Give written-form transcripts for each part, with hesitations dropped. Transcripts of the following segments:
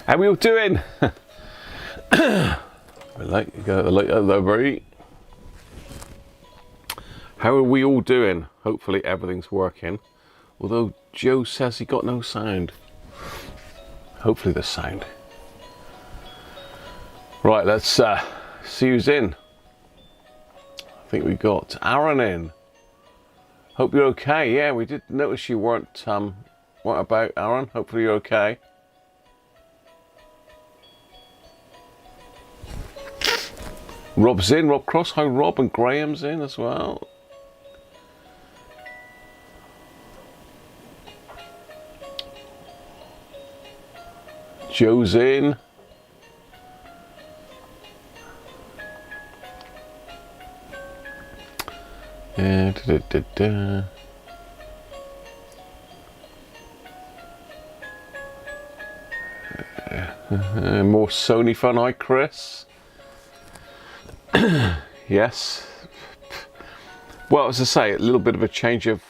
How are we all doing? Like, go the light over. How are we all doing? Hopefully everything's working. Although Joe says he got no sound. Hopefully there's sound. Right, let's see who's in. I think we got Aaron in. Hope you're okay. Yeah, we did notice you weren't about, Aaron. Hopefully you're okay. Rob's in, Rob Cross. Hi Rob, and Graham's in as well. Joe's in. More Sony fun. Hi Chris. Yes. Well, as I say, a little bit of a change of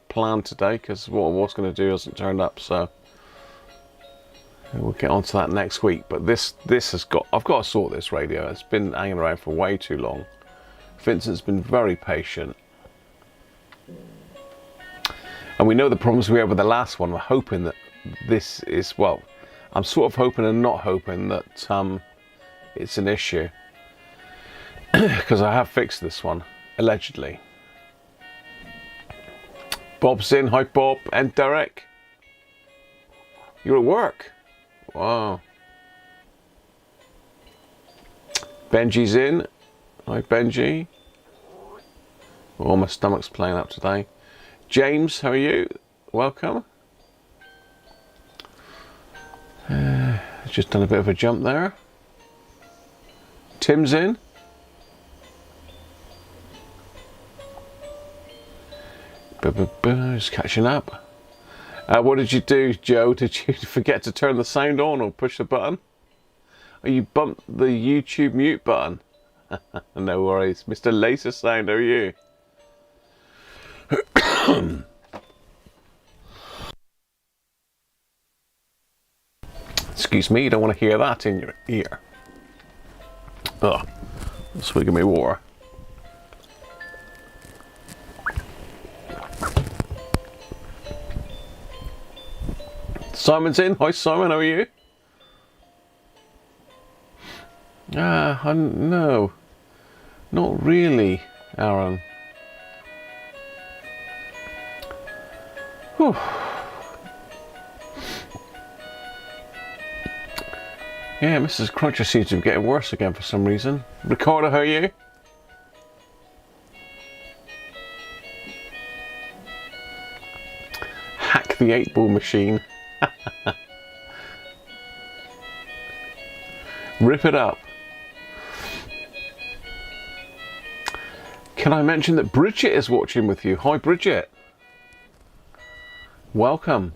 plan today, because what I was going to do hasn't turned up, so we'll get on to that next week. But this has got, I've got to sort this radio. It's been hanging around for way too long. Vincent's been very patient, and we know the problems we had with the last one. We're hoping that this is, well, I'm sort of hoping and not hoping that it's an issue. Because I have fixed this one, allegedly. Bob's in. Hi Bob. And Derek. You're at work. Wow. Benji's in. Hi Benji. Oh, my stomach's playing up today. James, how are you? Welcome. Just done a bit of a jump there. Tim's in. Just catching up. What did you do, Joe? Did you forget to turn the sound on or push the button? Oh, you bumped the YouTube mute button. No worries. Mr. Laser Sound, how are you? Excuse me, you don't want to hear that in your ear. Oh, swig of me water. Simon's in. Hi Simon, how are you? No, not really, Aaron. Whew. Yeah, Mrs. Cruncher seems to be getting worse again for some reason. Ricardo, how are you? Hack the 8-ball machine. Rip it up. Can I mention that Bridget is watching with you? Hi Bridget. Welcome.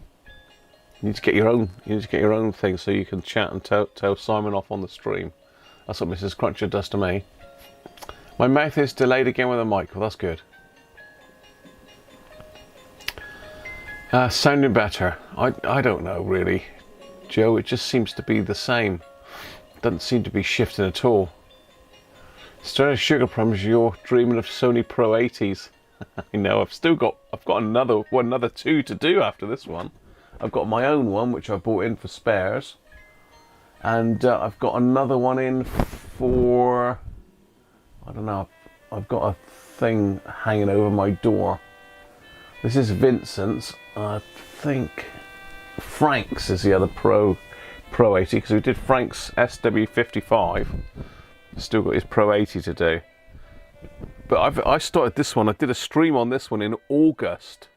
You need to get your own thing so you can chat and tell Simon off on the stream. That's what Mrs. Cruncher does to me. My mouth is delayed again with a mic. Well, that's good. Sounding better. I don't know really, Joe. It just seems to be the same. Doesn't seem to be shifting at all. Sterling Sugar Plums, you're dreaming of Sony PRO80s. I know. I've got another two to do after this one. I've got my own one which I bought in for spares, and I've got another one in for, I don't know. I've got a thing hanging over my door. This is Vincent's. I think Frank's is the other PRO80, because we did Frank's SW55. Still got his PRO80 to do. But I started this one. I did a stream on this one in August.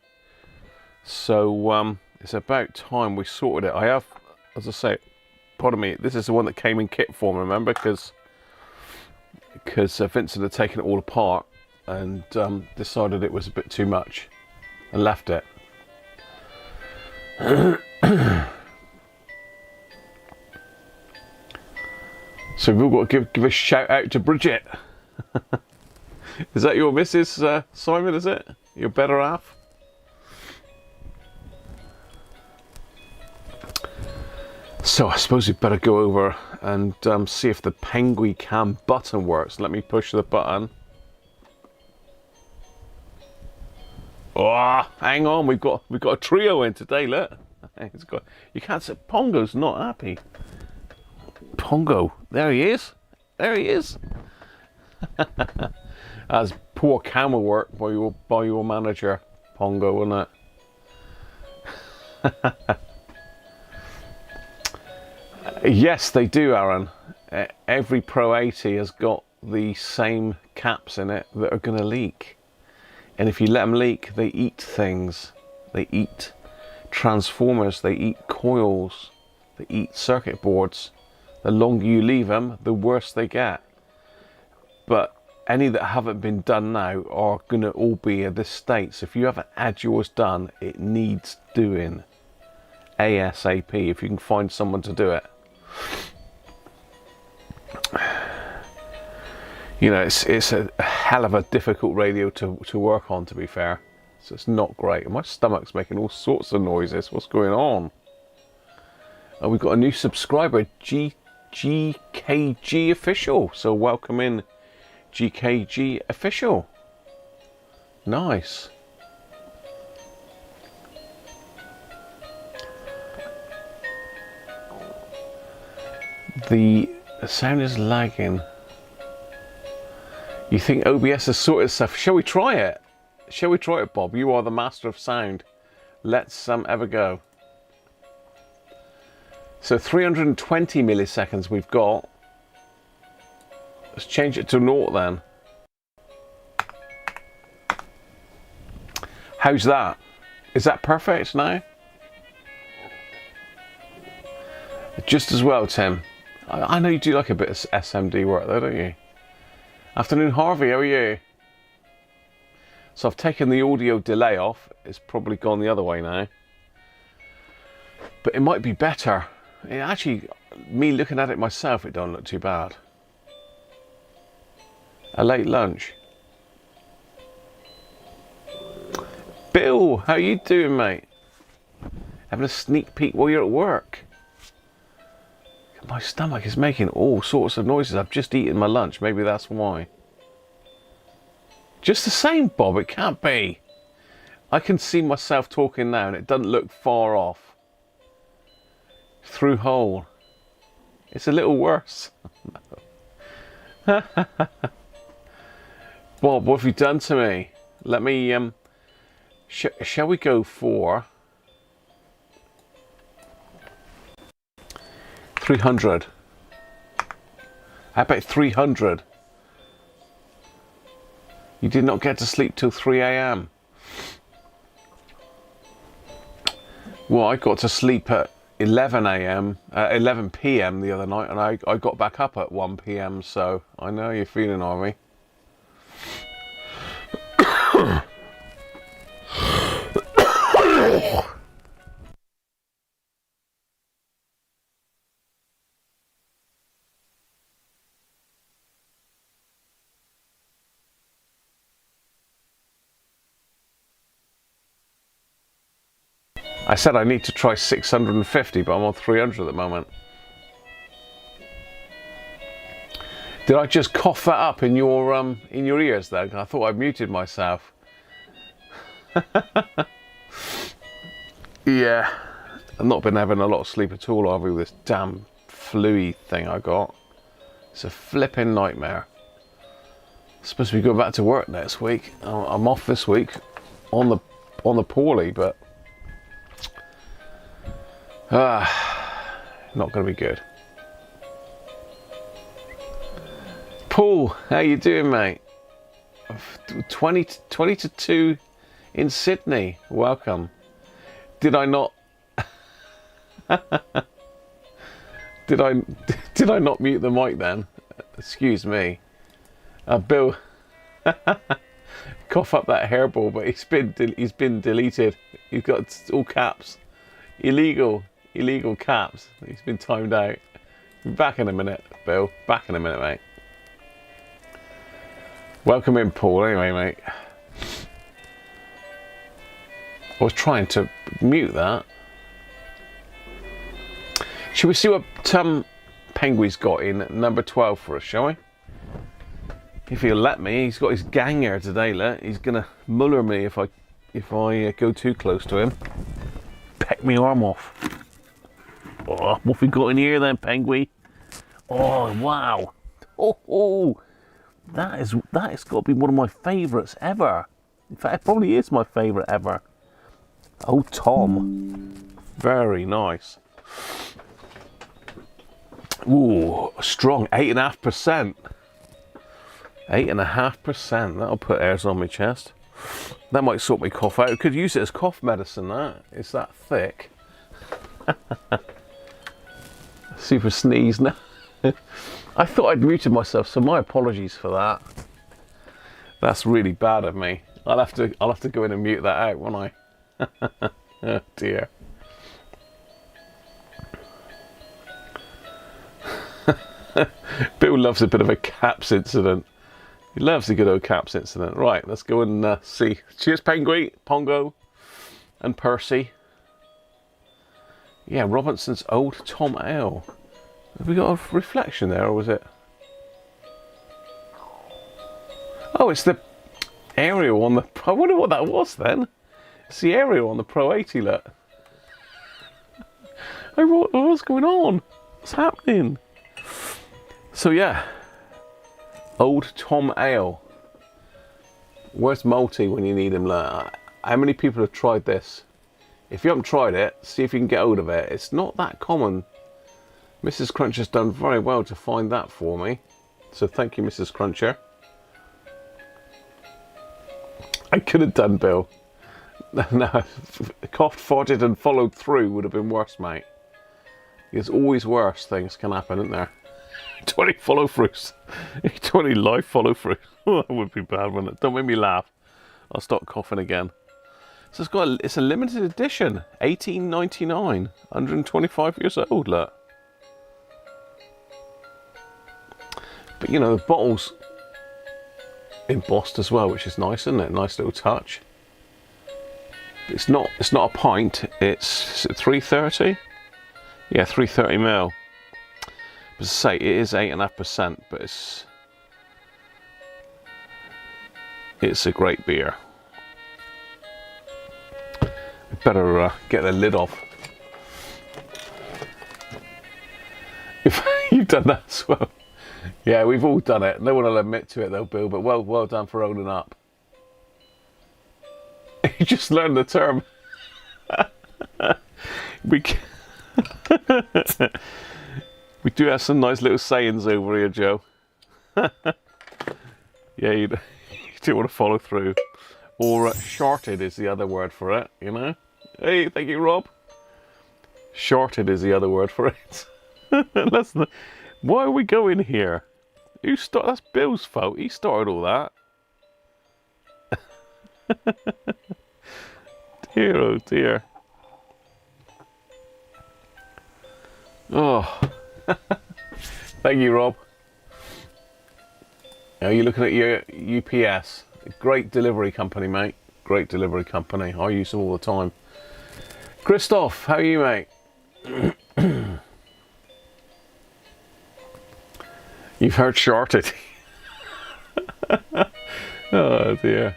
So it's about time we sorted it. I have, as I say, pardon me, this is the one that came in kit form, remember? Because Vincent had taken it all apart and decided it was a bit too much and left it. So we've all got to give a shout out to Bridget. Is that your Mrs. Simon, is it? Your better half? So I suppose we better go over and see if the penguin cam button works. Let me push the button. Oh, hang on, we've got a trio in today. Look, you can't say Pongo's not happy. Pongo, there he is. There he is. That's poor camera work by your manager, Pongo, wasn't it? Yes, they do, Aaron. Every Pro 80 has got the same caps in it that are going to leak. And if you let them leak, they eat things. They eat transformers, they eat coils, they eat circuit boards. The longer you leave them, the worse they get. But any that haven't been done now are going to all be in this state. So if you haven't had yours done, it needs doing ASAP if you can find someone to do it. You know, it's a hell of a difficult radio to work on, to be fair. So it's not great. My stomach's making all sorts of noises. What's going on? Oh, we've got a new subscriber, GKG Official. So welcome in, GKG Official. Nice. The sound is lagging. You think OBS has sorted stuff? Shall we try it? Shall we try it, Bob? You are the master of sound. Let's ever go. So 320 milliseconds we've got. Let's change it to 0 then. How's that? Is that perfect now? Just as well, Tim. I know you do like a bit of SMD work though, don't you? Afternoon, Harvey, how are you? So I've taken the audio delay off. It's probably gone the other way now. But it might be better. Actually, me looking at it myself, it don't look too bad. A late lunch. Bill, how you doing, mate? Having a sneak peek while you're at work. My stomach is making all sorts of noises. I've just eaten my lunch. Maybe that's why. Just the same, Bob. It can't be. I can see myself talking now and it doesn't look far off. Through hole. It's a little worse. Bob, what have you done to me? Let me... shall we go for... 300. How about 300? You did not get to sleep till 3 AM. Well, I got to sleep at 11 AM, 11 PM the other night, and I got back up at 1 PM, so I know how you're feeling, Harvey. I said I need to try 650, but I'm on 300 at the moment. Did I just cough that up in your ears though? I thought I muted myself. Yeah, I've not been having a lot of sleep at all, have we, with this damn flu-y thing I got. It's a flipping nightmare. I'm supposed to be going back to work next week. I'm off this week on the poorly, but not going to be good. Paul, how you doing, mate? 20 to 2 in Sydney. Welcome. Did I not? Did I not mute the mic then? Excuse me. Bill, cough up that hairball, but he's been deleted. He's got all caps. Illegal caps. He's been timed out. Back in a minute, Bill. Back in a minute, mate. Welcome in, Paul. Anyway, mate. I was trying to mute that. Should we see what Penguin's got in number 12 for us, shall we? If he'll let me. He's got his gang here today, look. He's gonna muller me if I go too close to him. Peck me arm off. Oh, what have we got in here then, Penguin? Oh wow. Oh, that has got to be one of my favourites ever. In fact, it probably is my favourite ever. Oh, Tom. Very nice. Ooh, strong, 8.5%. 8.5%. That'll put airs on my chest. That might sort my cough out. I could use it as cough medicine, that. It's that thick. Super sneeze now. I thought I'd muted myself, so my apologies for that. That's really bad of me. I'll have to go in and mute that out, won't I? Oh dear. Bill loves a bit of a caps incident. He loves a good old caps incident. Right, let's go and see. Cheers, Penguin, Pongo, and Percy. Yeah, Robinson's Old Tom Ale. Have we got a reflection there, or was it? Oh, it's the aerial on the... I wonder what that was then. It's the aerial on the PRO80, look. What's going on? What's happening? So yeah, Old Tom Ale. Where's Multi when you need him? Look, how many people have tried this? If you haven't tried it, see if you can get hold of it. It's not that common. Mrs. Cruncher's done very well to find that for me. So thank you, Mrs. Cruncher. I could have done, Bill. No, coughed, farted and followed through would have been worse, mate. There's always worse things can happen, isn't there? 20 follow-throughs. 20 live follow-throughs. That would be bad, wouldn't it? Don't make me laugh. I'll start coughing again. So it's a limited edition. 18.99. 125 years old, look. But you know, the bottle's embossed as well, which is nice, isn't it? Nice little touch. It's not a pint. It's 330. Yeah, 330 ml. But as I say, it is 8.5%, but it's a great beer. Better get the lid off. If you've done that as well. Yeah, we've all done it. No one will admit to it though, Bill, but well done for owning up. You just learned the term. We do have some nice little sayings over here, Joe. Yeah, you do want to follow through. Or shorted is the other word for it, you know? Hey, thank you, Rob. Shorted is the other word for it. Why are we going here? That's Bill's fault. He started all that. Dear, oh dear. Oh. Thank you, Rob. Now you're looking at your UPS. Great delivery company, mate. Great delivery company. I use them all the time. Christoph, how are you, mate? You've heard shorted. Oh dear.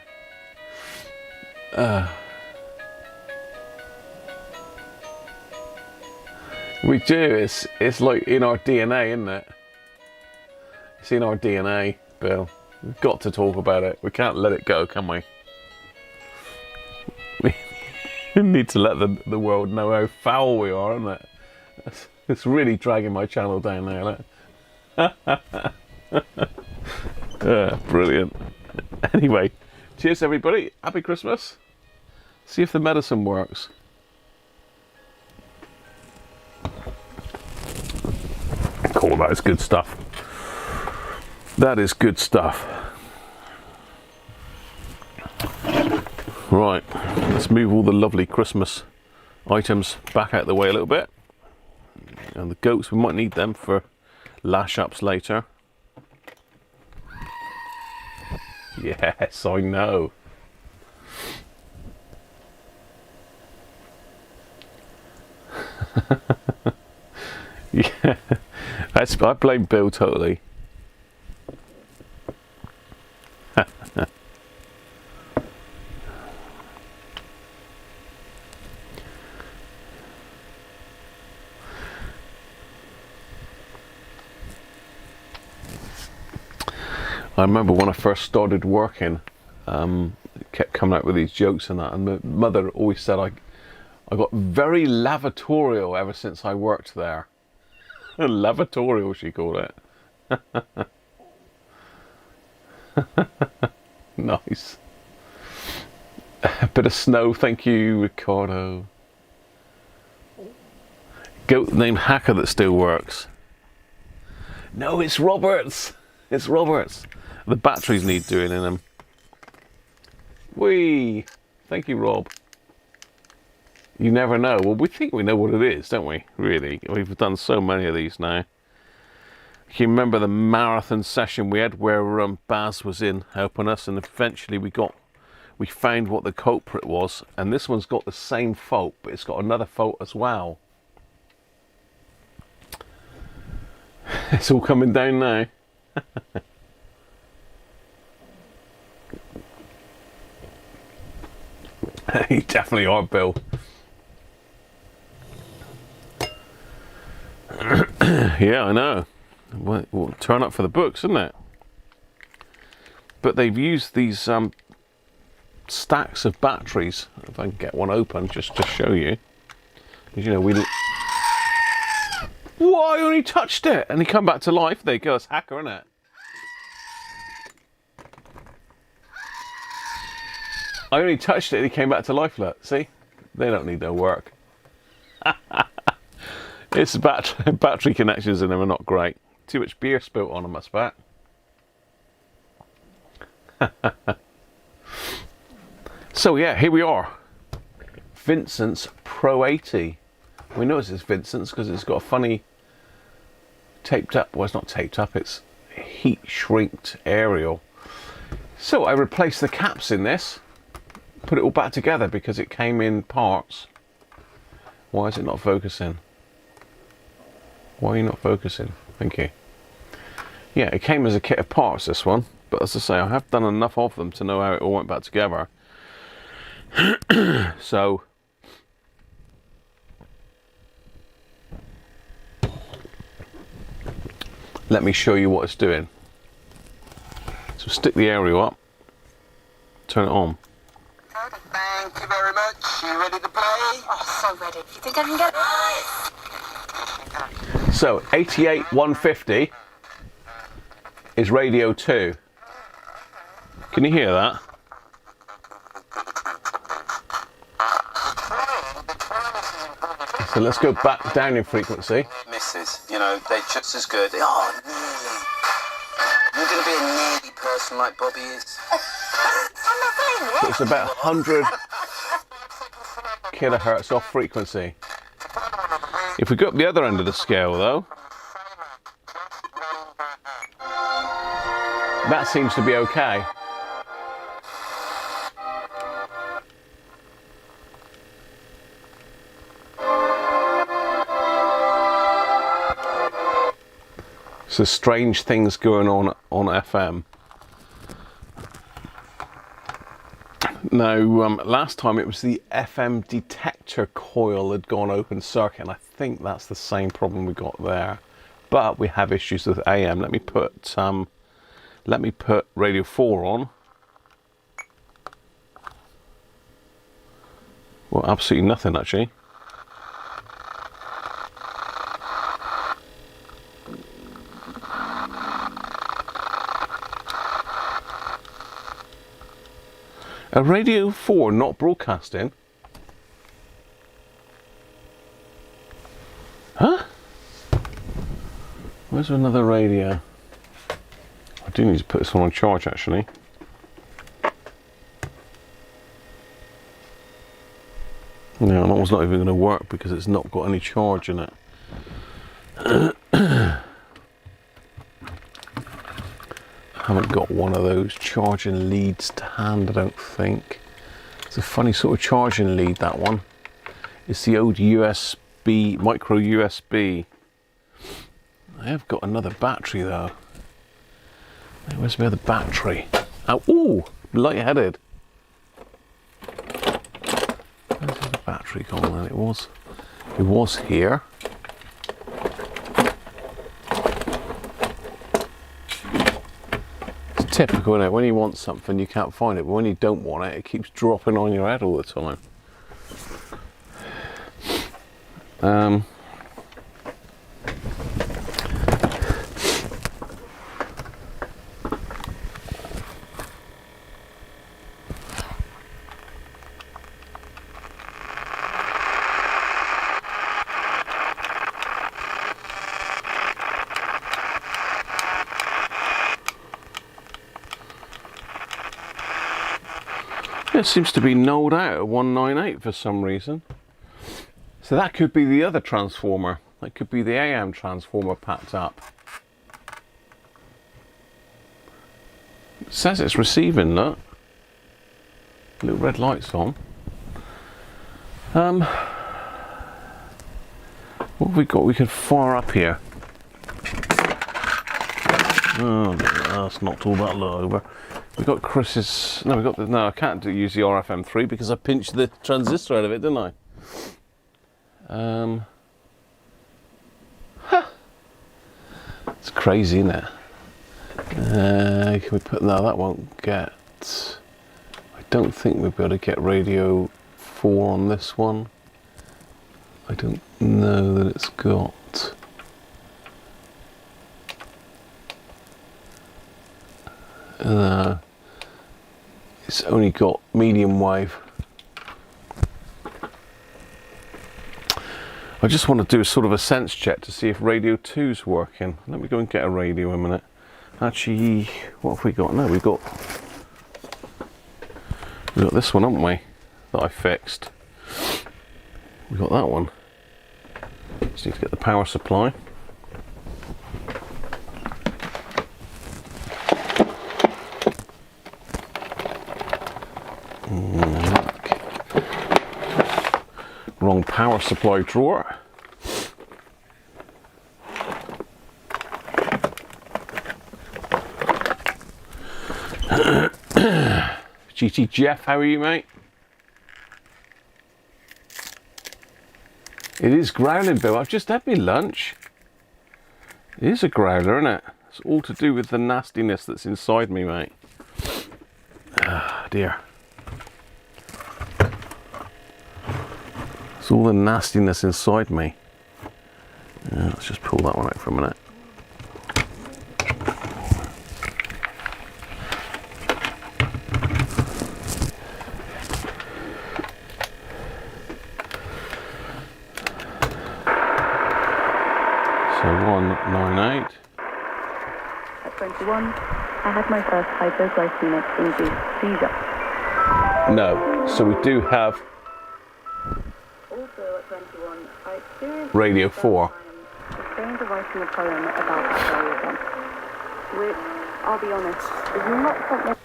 We do. It's like in our DNA, isn't it? It's in our DNA, Bill. We've got to talk about it. We can't let it go, can we? We need to let the world know how foul we are, isn't it? It's really dragging my channel down there. Brilliant. Anyway, cheers everybody. Happy Christmas. See if the medicine works. Cool, that is good stuff. That is good stuff. Right, let's move all the lovely Christmas items back out of the way a little bit. And the goats, we might need them for lash ups later. Yes, I know. Yeah, I blame Bill totally. I remember when I first started working, kept coming out with these jokes and that, and my mother always said I got very lavatorial ever since I worked there. Lavatorial, she called it. Nice. A bit of snow, thank you, Ricardo. Goat named Hacker that still works. No, it's Roberts. It's Roberts. The batteries need doing in them. Whee! Thank you, Rob. You never know. Well, we think we know what it is, don't we? Really, we've done so many of these now. Can you remember the marathon session we had where Baz was in helping us, and eventually we found what the culprit was, and this one's got the same fault, but it's got another fault as well. It's all coming down now. You definitely are, Bill. Yeah, I know. Well, turn up for the books, isn't it? But they've used these stacks of batteries. If I can get one open, just to show you. Because, you know, Whoa, I only touched it! And he come back to life. There you go, it's Hacker, isn't it? I only touched it and he came back to life, look. See? They don't need no work. It's battery connections in them are not great. Too much beer spilt on them, I suspect. So yeah, here we are. Vincent's PRO80. We know it's Vincent's because it's got a funny taped up, well, it's not taped up, it's heat shrinked aerial. So I replaced the caps in this, put it all back together because it came in parts. Why is it not focusing? Why are you not focusing? Thank you. Yeah, it came as a kit of parts, this one, but as I say, I have done enough of them to know how it all went back together. So let me show you what it's doing. So stick the aerial up, turn it on. Thank you very much. You ready to play? Oh, so ready. You think I can get it? So 88-150 is radio 2. Can you hear that? So let's go back down in frequency. Misses, you know, they're just as good. Oh, nearly. You're going to be a nearly person like Bobby is. So it's about 100 kilohertz off frequency. If we go up the other end of the scale though, that seems to be okay. So strange things going on FM. Now, last time it was the FM detector coil had gone open circuit, and I think that's the same problem we got there. But we have issues with AM. Let me put radio 4 on. Well, absolutely nothing actually. A radio 4 not broadcasting? Huh? Where's another radio? I do need to put this one on charge actually. No, that one's not even going to work because it's not got any charge in it. Haven't got one of those charging leads to hand, I don't think. It's a funny sort of charging lead, that one. It's the old USB, micro USB. I have got another battery though. Where's my other battery? Oh, ooh, light-headed. Where's the battery gone then? It was here. It's typical, isn't it? When you want something, you can't find it, but when you don't want it, it keeps dropping on your head all the time. It seems to be nulled out at 198 for some reason. So that could be the other transformer. That could be the AM transformer packed up. It says it's receiving, look. Little red lights on. What have we got we could fire up here? Oh, that's knocked all that lot over. We've got Chris's. No, no, I can't use the RFM3 because I pinched the transistor out of it, didn't I? It's crazy, isn't it? Can we put. No, that won't get. I don't think we'll be able to get radio 4 on this one. I don't know that it's got. It's only got medium wave. I just want to do sort of a sense check to see if radio 2's working. Let me go and get a radio a minute. Actually, what have we got? No, we've got this one, haven't we? That I fixed. We've got that one. Just need to get the power supply. Wrong power supply drawer. GT Jeff, how are you, mate? It is growling, Bill. I've just had my lunch. It is a growler, isn't it? It's all to do with the nastiness that's inside me, mate. Ah, dear. It's all the nastiness inside me. Yeah, let's just pull that one out for a minute. So 198. At 21, I had my first hypoglycemic-induced seizure. No, so we do have Also at 21, I experienced Radio 4. going to writing a poem about that very event, which, I'll be honest, is not something.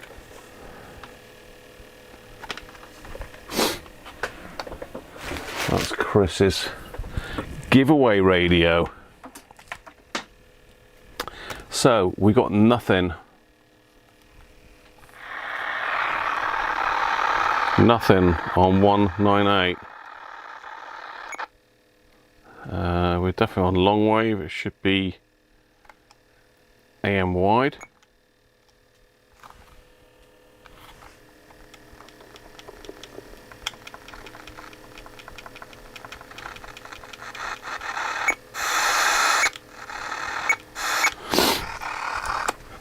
That's Chris's giveaway radio. So we got nothing. Nothing on 198. We're definitely on long wave. It should be AM wide.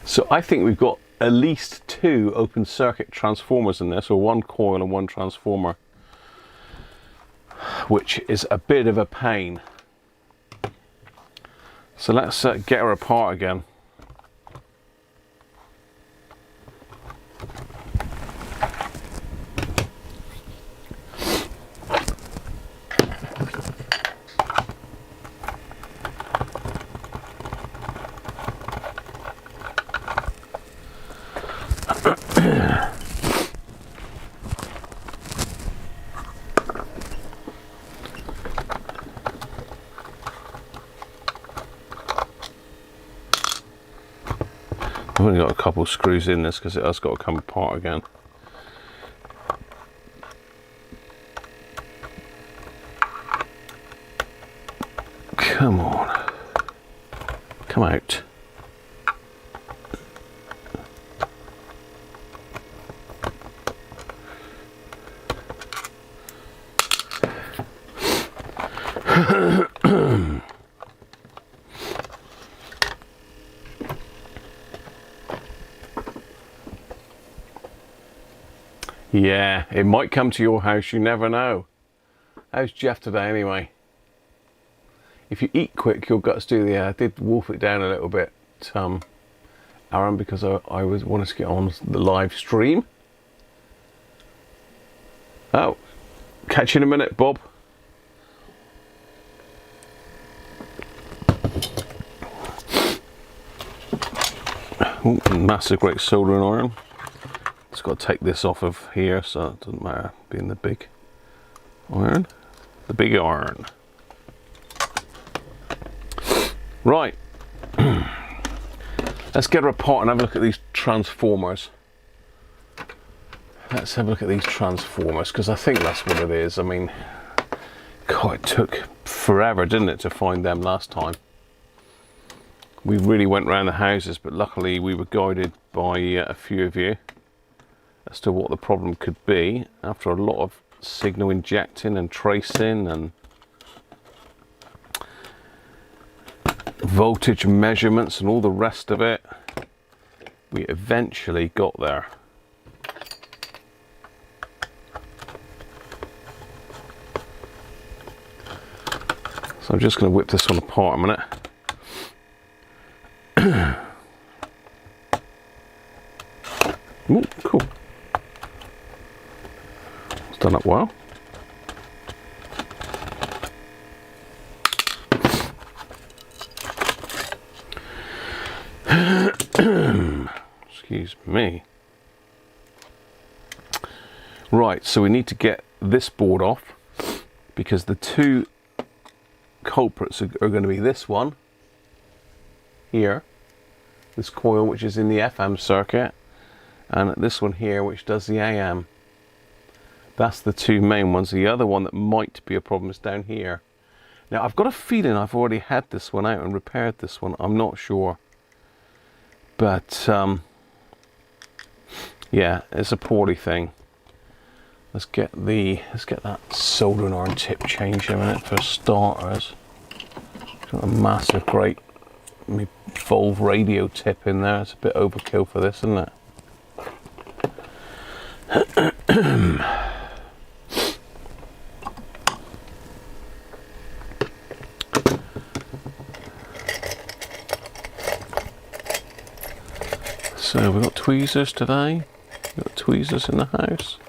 So I think we've got at least 2 open circuit transformers in this, or 1 coil and 1 transformer, which is a bit of a pain. So let's get her apart again. only got a couple of screws in this because it has got to come apart again. Come on. Come out. Yeah, it might come to your house, you never know. How's Jeff today anyway? If you eat quick, your guts do the, I did wolf it down a little bit, Aaron, because I wanted to get on the live stream. Oh, catch you in a minute, Bob. Ooh, massive great soldering iron. Just got to take this off of here, so it doesn't matter being the big iron. The big iron. Right. Let's get her apart and have a look at these transformers. Let's have a look at these transformers, because I think that's what it is. I mean, God, it took forever, didn't it, to find them last time. We really went around the houses, but luckily we were guided by a few of you as to what the problem could be after a lot of signal injecting and tracing and voltage measurements and all the rest of it. We eventually got there. So I'm just going to whip this one apart a minute. Ooh, cool. It's done up well. Excuse me. Right, so we need to get this board off because the two culprits are going to be this one here, this coil which is in the FM circuit, and this one here which does the AM. That's the two main ones. The other one that might be a problem is down here. Now I've got a feeling I've already had this one out and repaired this one. I'm not sure, but yeah, it's a poorly thing. Let's get that soldering iron tip changed in a minute for starters. Got a massive great Volve radio tip in there. It's a bit overkill for this, isn't it? So we've got tweezers today. We've got tweezers in the house.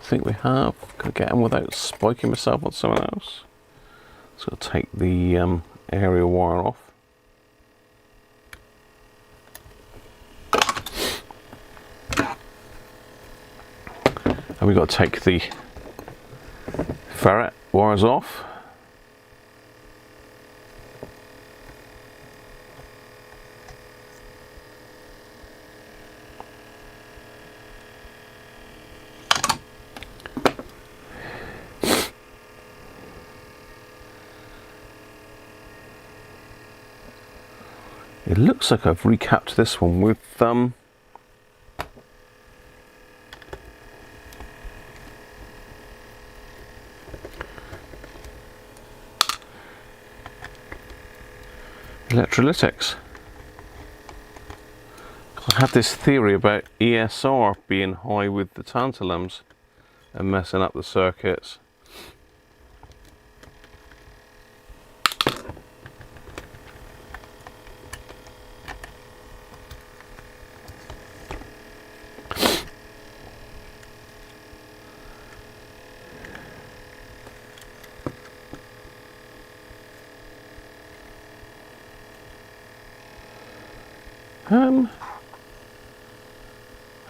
I think we have. Gotta get them without spiking myself on someone else. So I'll take the area wire off. And we've got to take the ferret wires off. It looks like I've recapped this one with electrolytics. I had this theory about ESR being high with the tantalums and messing up the circuits.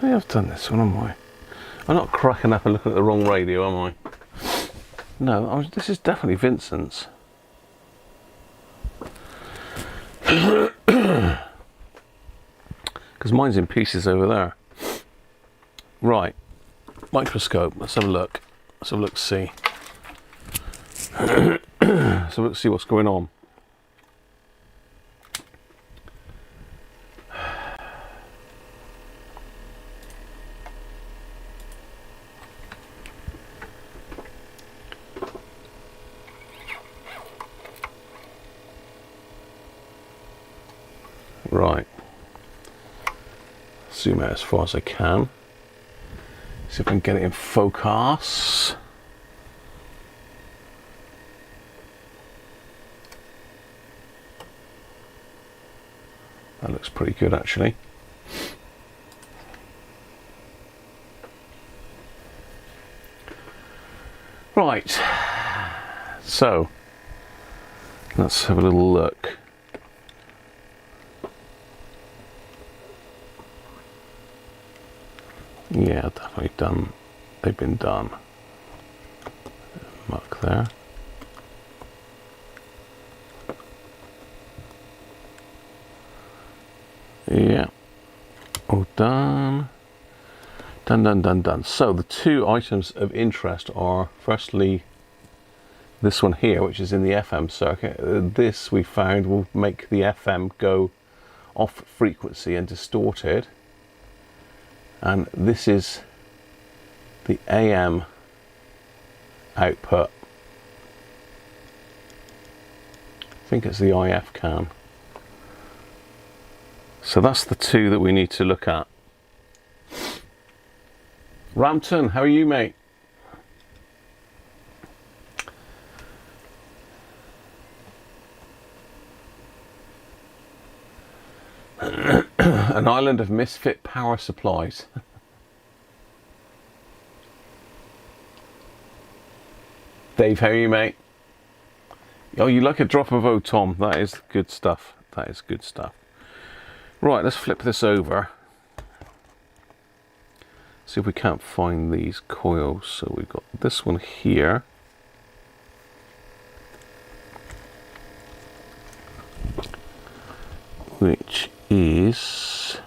I have done this one, am I? I'm not cracking up and looking at the wrong radio, am I? No, this is definitely Vincent's. Because because mine's in pieces over there. Right, microscope, let's have a look. Let's have a look, see. So let's see what's going on. Right, zoom out as far as I can. See if I can get it in focus. That looks pretty good actually. Right, so let's have a little look. Yeah, definitely done. They've been done. Mark there. Yeah, all done. Done, done, done, done. So the two items of interest are, firstly, this one here, which is in the FM circuit. This we found will make the FM go off frequency and distorted. And this is the AM output. I think it's the IF can. So that's the two that we need to look at. Rampton, how are you, mate? An island of misfit power supplies. Dave, how are you, mate? Oh, you like a drop of O, Tom. That is good stuff. That is good stuff. Right, let's flip this over. See if we can't find these coils. So we've got this one here. Which is...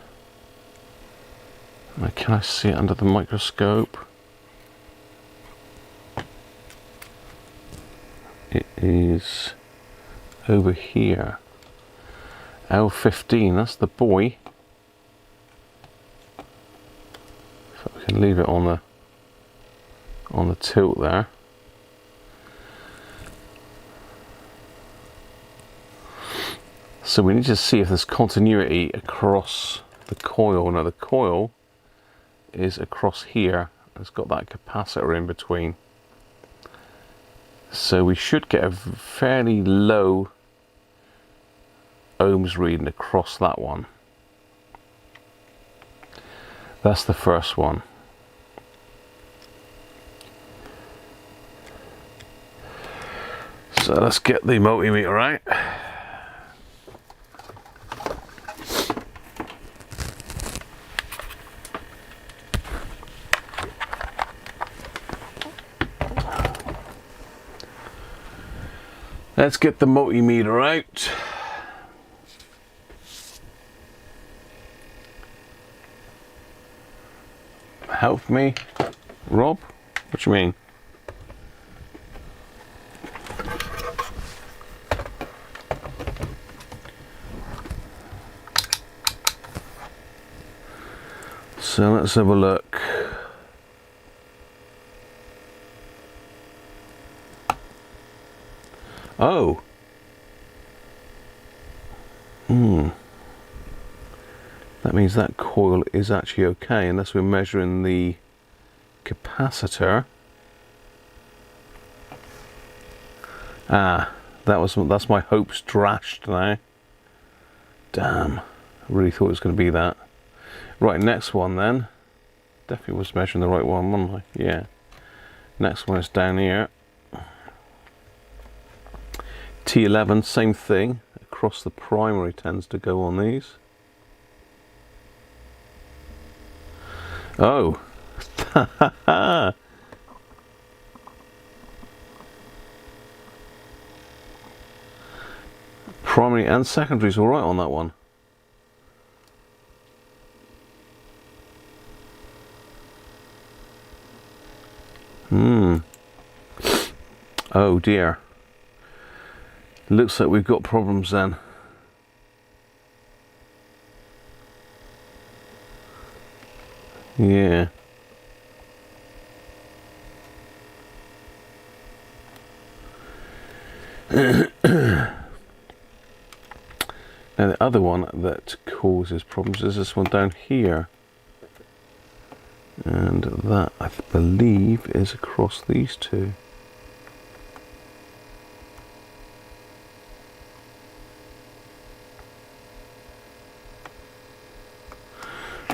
Can I see it under the microscope? It is over here. L15, that's the boy. If I can leave it on the tilt there. So we need to see if there's continuity across the coil. Now the coil is across here. It's got that capacitor in between. So we should get a fairly low ohms reading across that one. That's the first one. So let's get the multimeter out. Let's get the multimeter out. Help me, Rob? What you mean? So let's have a look. Oh. That means that coil is actually okay, unless we're measuring the capacitor. Ah, that's my hopes dashed now. Damn, I really thought it was going to be that. Right, next one then. Definitely was measuring the right one, wasn't I? Yeah. Next one is down here. T11, same thing. Across the primary tends to go on these. Oh. Primary and secondary is all right on that one. Oh dear. Looks like we've got problems then. Yeah. Now the other one that causes problems is this one down here. And that, I believe, is across these two.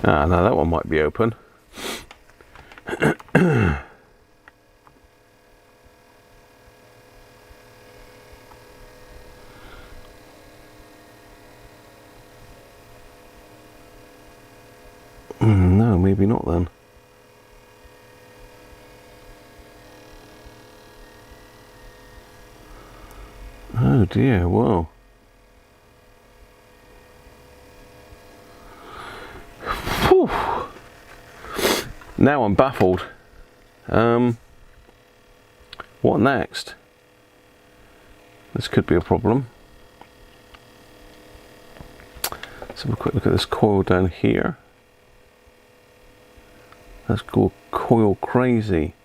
Ah, now that one might be open. No, maybe not then. Oh dear, whoa. Whew. Now I'm baffled. What next? This could be a problem. Let's have a quick look at this coil down here. That's called coil crazy.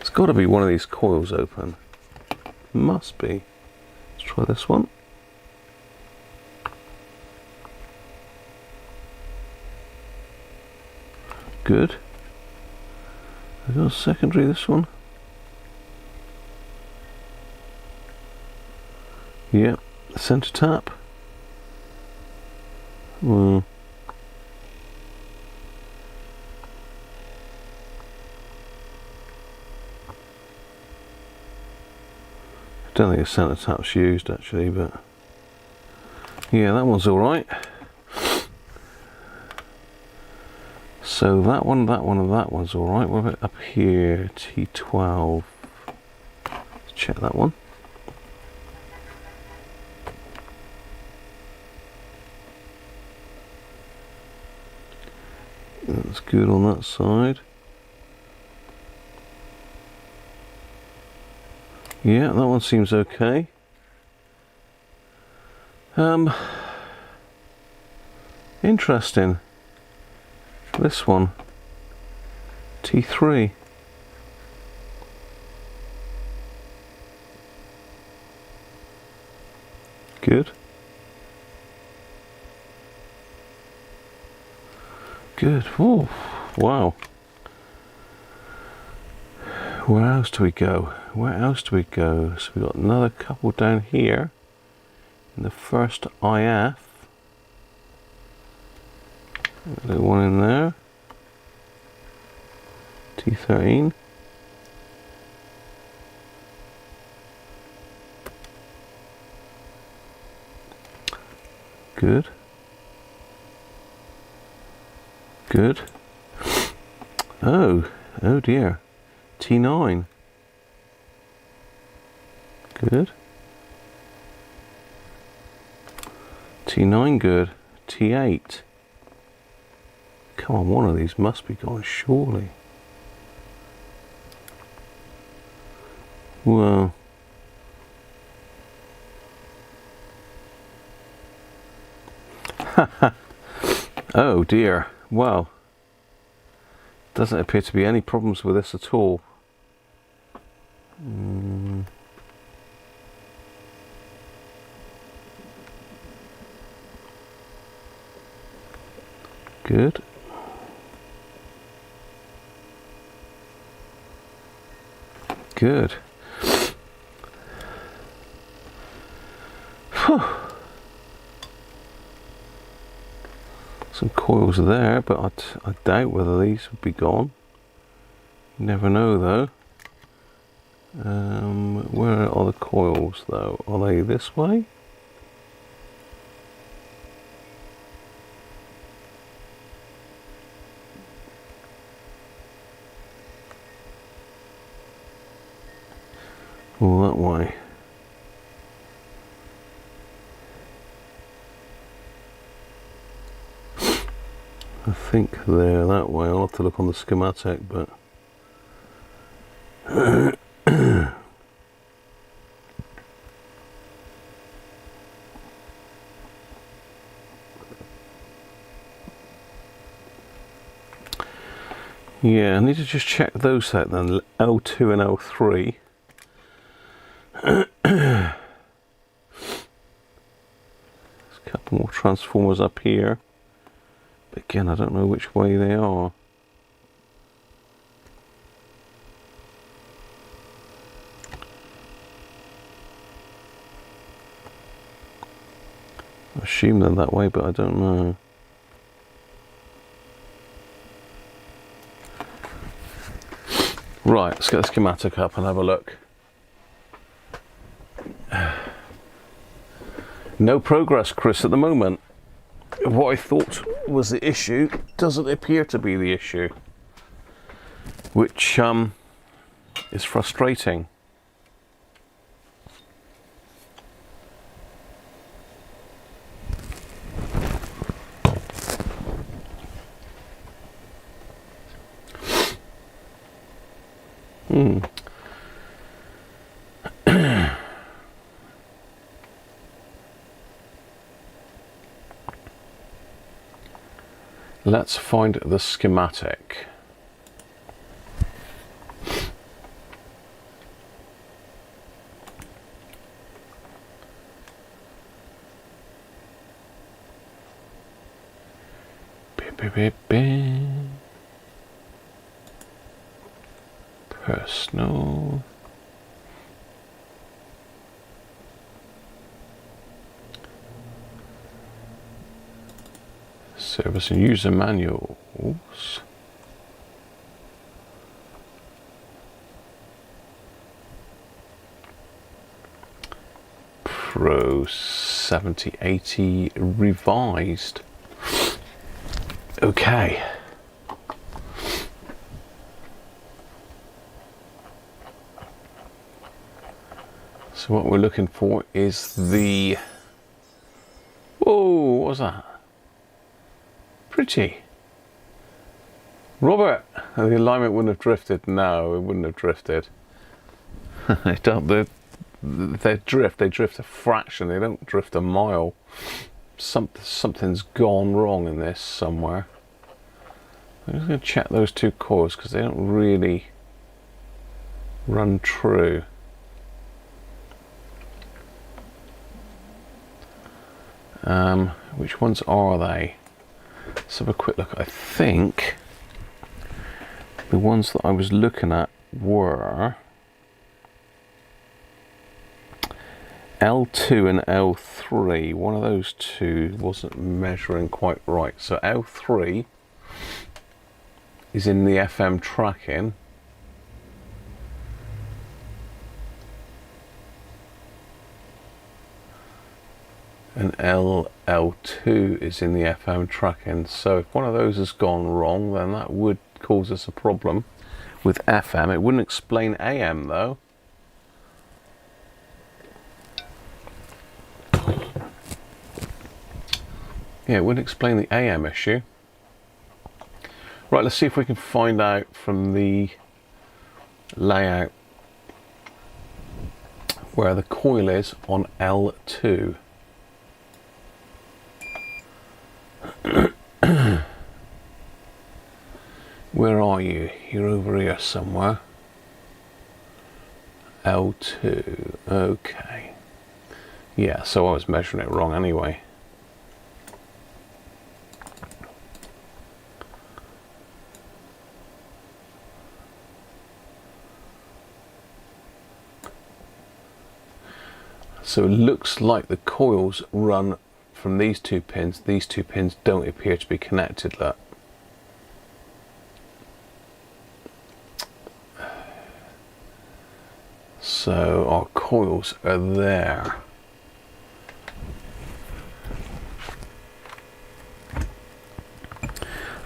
It's got to be one of these coils open. Must be. Let's try this one. Good. I've got a secondary, this one. Yep, the center tap. I don't think a center tap's used actually, but yeah, that one's alright. So that one, and that one's alright. What about up here, T12? Let's check that one. That's good on that side. Yeah, that one seems okay. Interesting. This one, T3. Good. Good. Oh, wow. Where else do we go? Where else do we go? So we've got another couple down here in the first IF. There's one in there. T13. Good. Good. Oh dear. T9. Good. T9 good. T8. Come on, one of these must be gone, surely. Well. Oh dear. Well. Doesn't appear to be any problems with this at all. Good. Good. Whew. Some coils there, but I doubt whether these would be gone. You never know though. Where are the coils though? Are they this way? Or that way? I think they're that way. I'll have to look on the schematic, but Yeah, I need to just check those out then, L2 and L3. There's a couple more transformers up here. But again, I don't know which way they are. I assume they're that way, but I don't know. Right, let's get the schematic up and have a look. No progress, Chris, at the moment. What I thought was the issue doesn't appear to be the issue, which is frustrating. Let's find the schematic. Personal. Service and user manuals. PRO80 revised. Okay. So what we're looking for is the... Whoa, what was that? Pretty. Robert, the alignment wouldn't have drifted. No, it wouldn't have drifted. They don't. They drift a fraction. They don't drift a mile. Something's gone wrong in this somewhere. I'm just going to check those two coils because they don't really run true. Which ones are they? Let's have a quick look. I think the ones that I was looking at were L2 and L3. One of those two wasn't measuring quite right. So L3 is in the FM tracking. And L2 is in the FM tracking. So if one of those has gone wrong, then that would cause us a problem with FM. It wouldn't explain AM though. Yeah, it wouldn't explain the AM issue. Right, let's see if we can find out from the layout where the coil is on L2. Where are you? You're over here somewhere. L2. Okay. Yeah, so I was measuring it wrong anyway. So it looks like the coils run from these two pins. These two pins don't appear to be connected. Look. So our coils are there.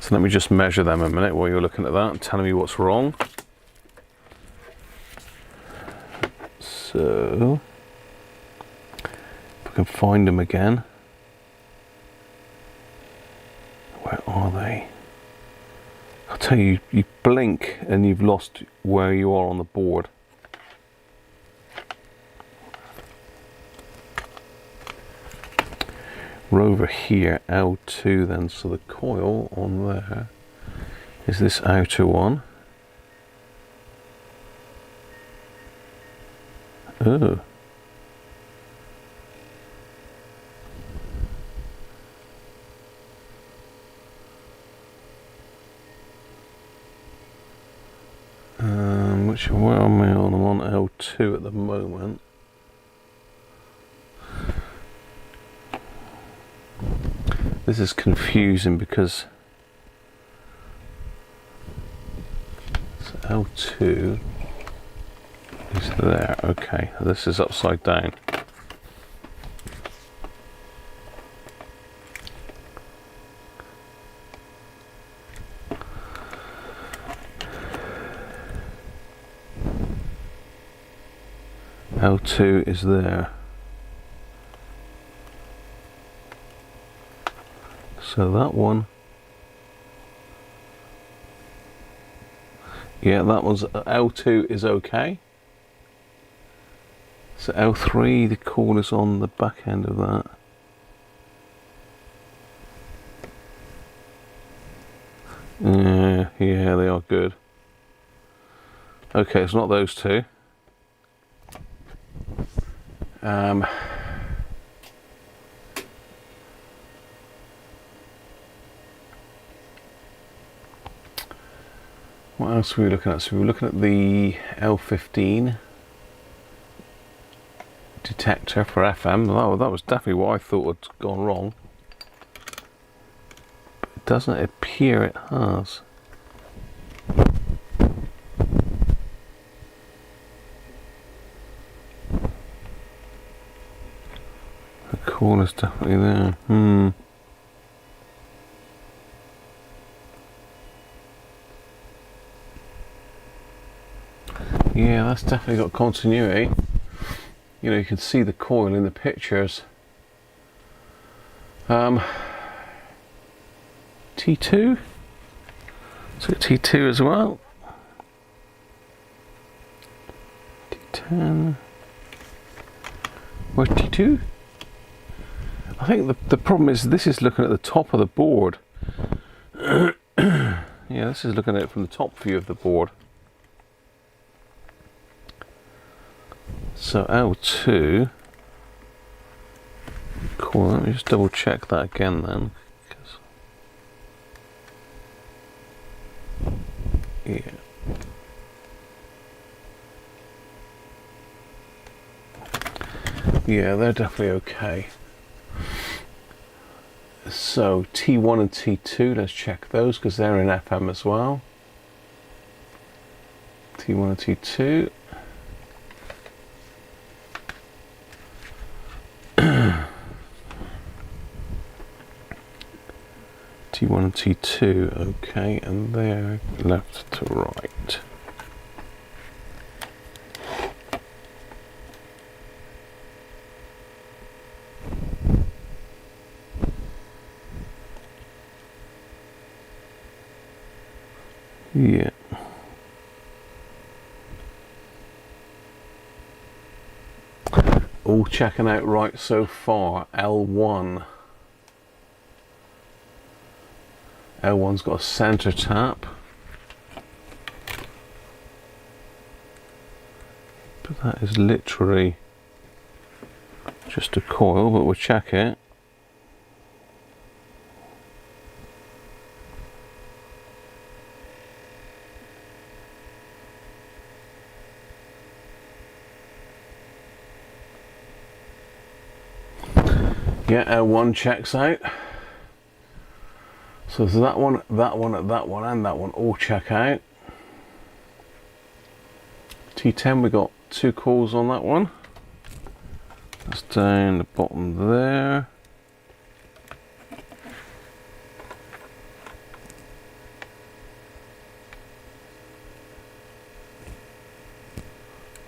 So let me just measure them a minute while you're looking at that and telling me what's wrong. So if I can find them again. Where are they? I'll tell you, you blink and you've lost where you are on the board. We're over here, L2 then, so the coil on there is this outer one. Oh. Where am I on? I'm on L2 at the moment. This is confusing because L2 is there. Okay, this is upside down. L2 is there. So that one, yeah, that was L2 is okay. So L3, the coil is on the back end of that. Yeah, they are good. Okay, it's not those two. What else were we looking at? So we were looking at the L15 detector for FM. That was definitely what I thought had gone wrong. But it doesn't appear it has. The coil is definitely there. Yeah, that's definitely got continuity. You know, you can see the coil in the pictures. T2? So T2 as well. T10. Where's T2? I think the problem is this is looking at the top of the board. Yeah, this is looking at it from the top view of the board. So L2 cool, let me just double check that again then. Yeah. Yeah, they're definitely okay. So T1 and T2, let's check those because they're in FM as well. T1 and T2. T1 and T2, okay, and they're left to right. Yeah. All checking out right so far. L1. L1's got a center tap. But that is literally just a coil, but we'll check it. Yeah, L1 checks out. So there's that one, and that one all check out. T10, we got two coils on that one. That's down the bottom there.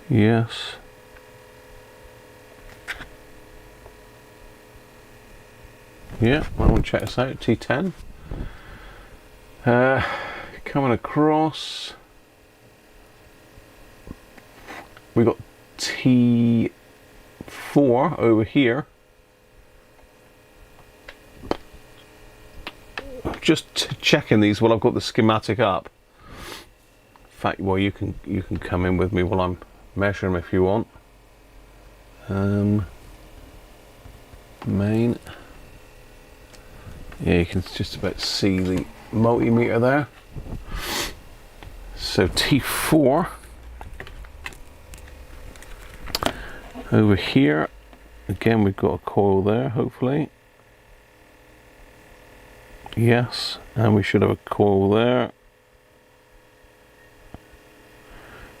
Yes. Yeah, that one checks out, T10. coming across. We got T4 over here. Just checking these while I've got the schematic up. In fact, well, you can come in with me while I'm measuring them if you want. Main. Yeah, you can just about see the multimeter there. So T4 over here. Again, we've got a coil there, hopefully. Yes, and we should have a coil there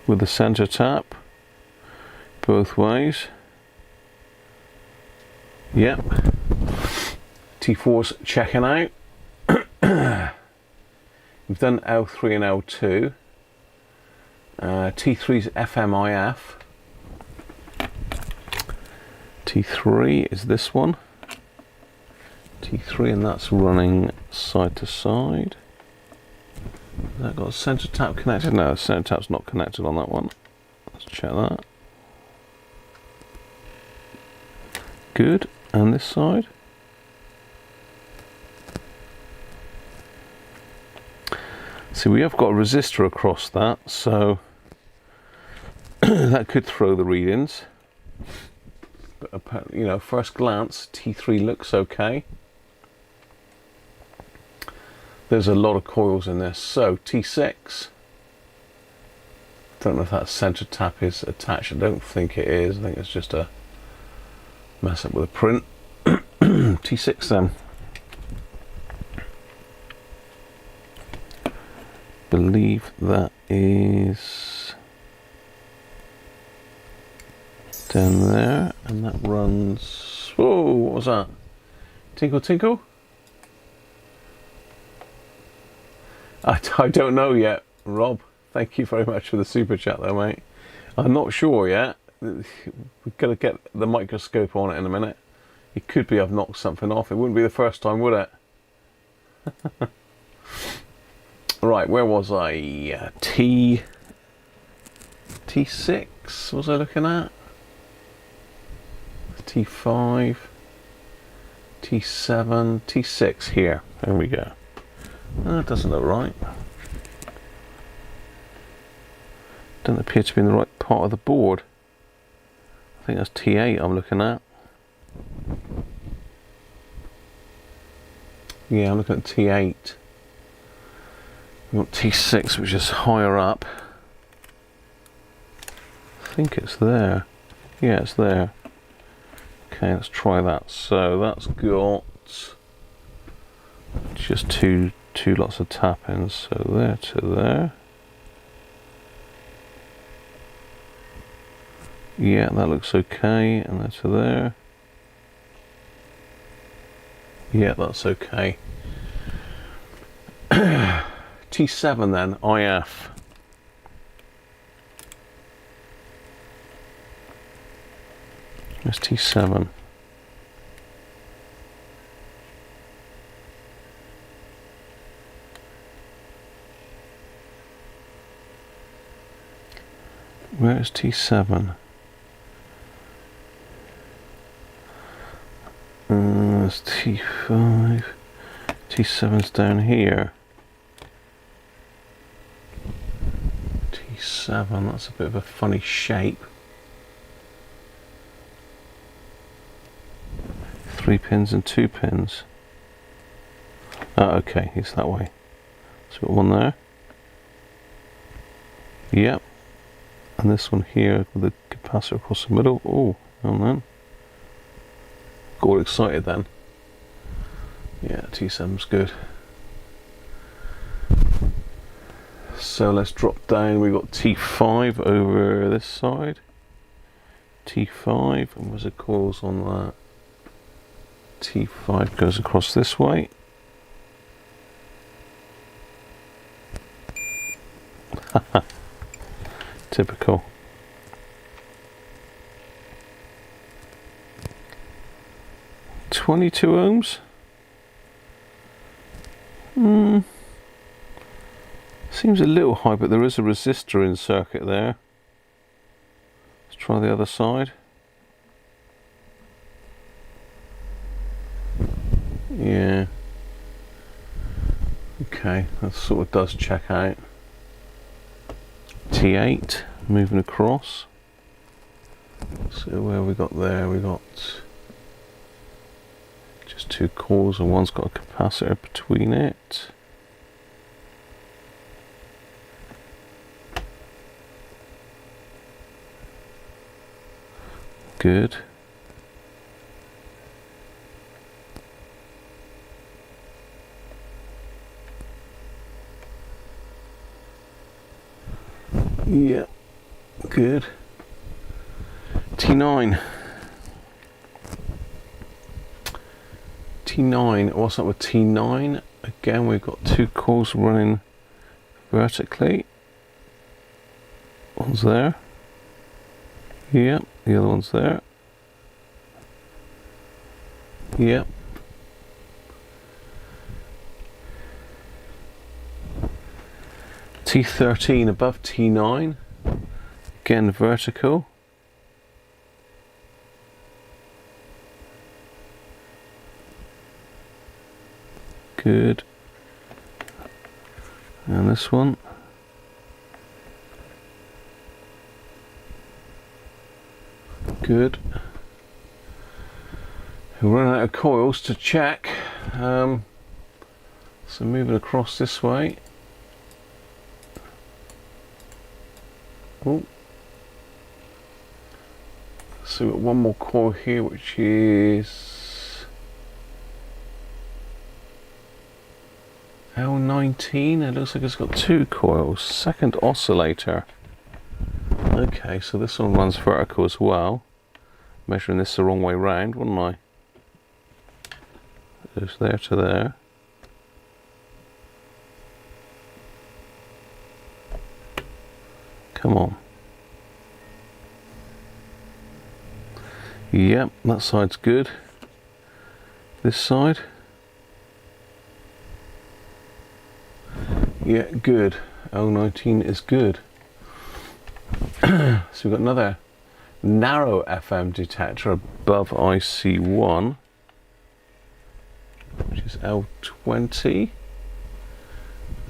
with the center tap both ways. Yep. T4's checking out. We've done L3 and L2. T3's FMIF. T3 is this one. T3, and that's running side to side. Has that got a center tap connected? No, the center tap's not connected on that one. Let's check that. Good. And this side. See, we have got a resistor across that, so that could throw the readings. But you know, first glance, T3 looks okay. There's a lot of coils in this. So T6. Don't know if that center tap is attached. I don't think it is. I think it's just a mess up with a print. T6 then. Believe that is down there, and that runs. Whoa, what was that? Tinkle tinkle? I don't know yet, Rob. Thank you very much for the super chat though, mate. I'm not sure yet. We've got to get the microscope on it in a minute. It could be I've knocked something off. It wouldn't be the first time, would it? Right, where was I? T6 was I looking at? T5, T7, T6 here. There we go. That doesn't look right. Doesn't appear to be in the right part of the board. I think that's T8 I'm looking at. Yeah, I'm looking at T8. We've got T6, which is higher up. I think it's there. Yeah, it's there. Okay, let's try that. So that's got just two lots of tap-ins. So there to there. Yeah, that looks okay. And there to there. Yeah, that's okay. T7 then, IF. That's T7. Where is T7? That's T5. T7's down here. T7, that's a bit of a funny shape. 3 pins and 2 pins. Oh, okay, it's that way. So got one there. Yep. And this one here with the capacitor across the middle. Oh, and then. Got all excited then. Yeah, T7's good. So let's drop down. We've got T5 over this side. T5, and where's the coils on that? T5 goes across this way. Typical. $22 ohms. Seems a little high, but there is a resistor in circuit there. Let's try the other side. Yeah. Okay, that sort of does check out. T8, moving across. So where we got there, we got just 2 coils and one's got a capacitor between it. Good. Yeah, good. T9. T9, what's up with T9? Again, we've got 2 coils running vertically. One's there. Yep, the other one's there. Yep. T13 above T9. Again, vertical. Good. And this one. Good. We're running out of coils to check. So moving across this way. Oh. So we've got one more coil here, which is L19. It looks like it's got 2 coils. Second oscillator. Okay, so this one runs vertical as well. Measuring this the wrong way round, wouldn't I? It goes there to there. Come on. Yep, that side's good. This side. Yeah, good. L19 is good. So we've got another narrow FM detector above IC1, which is L20.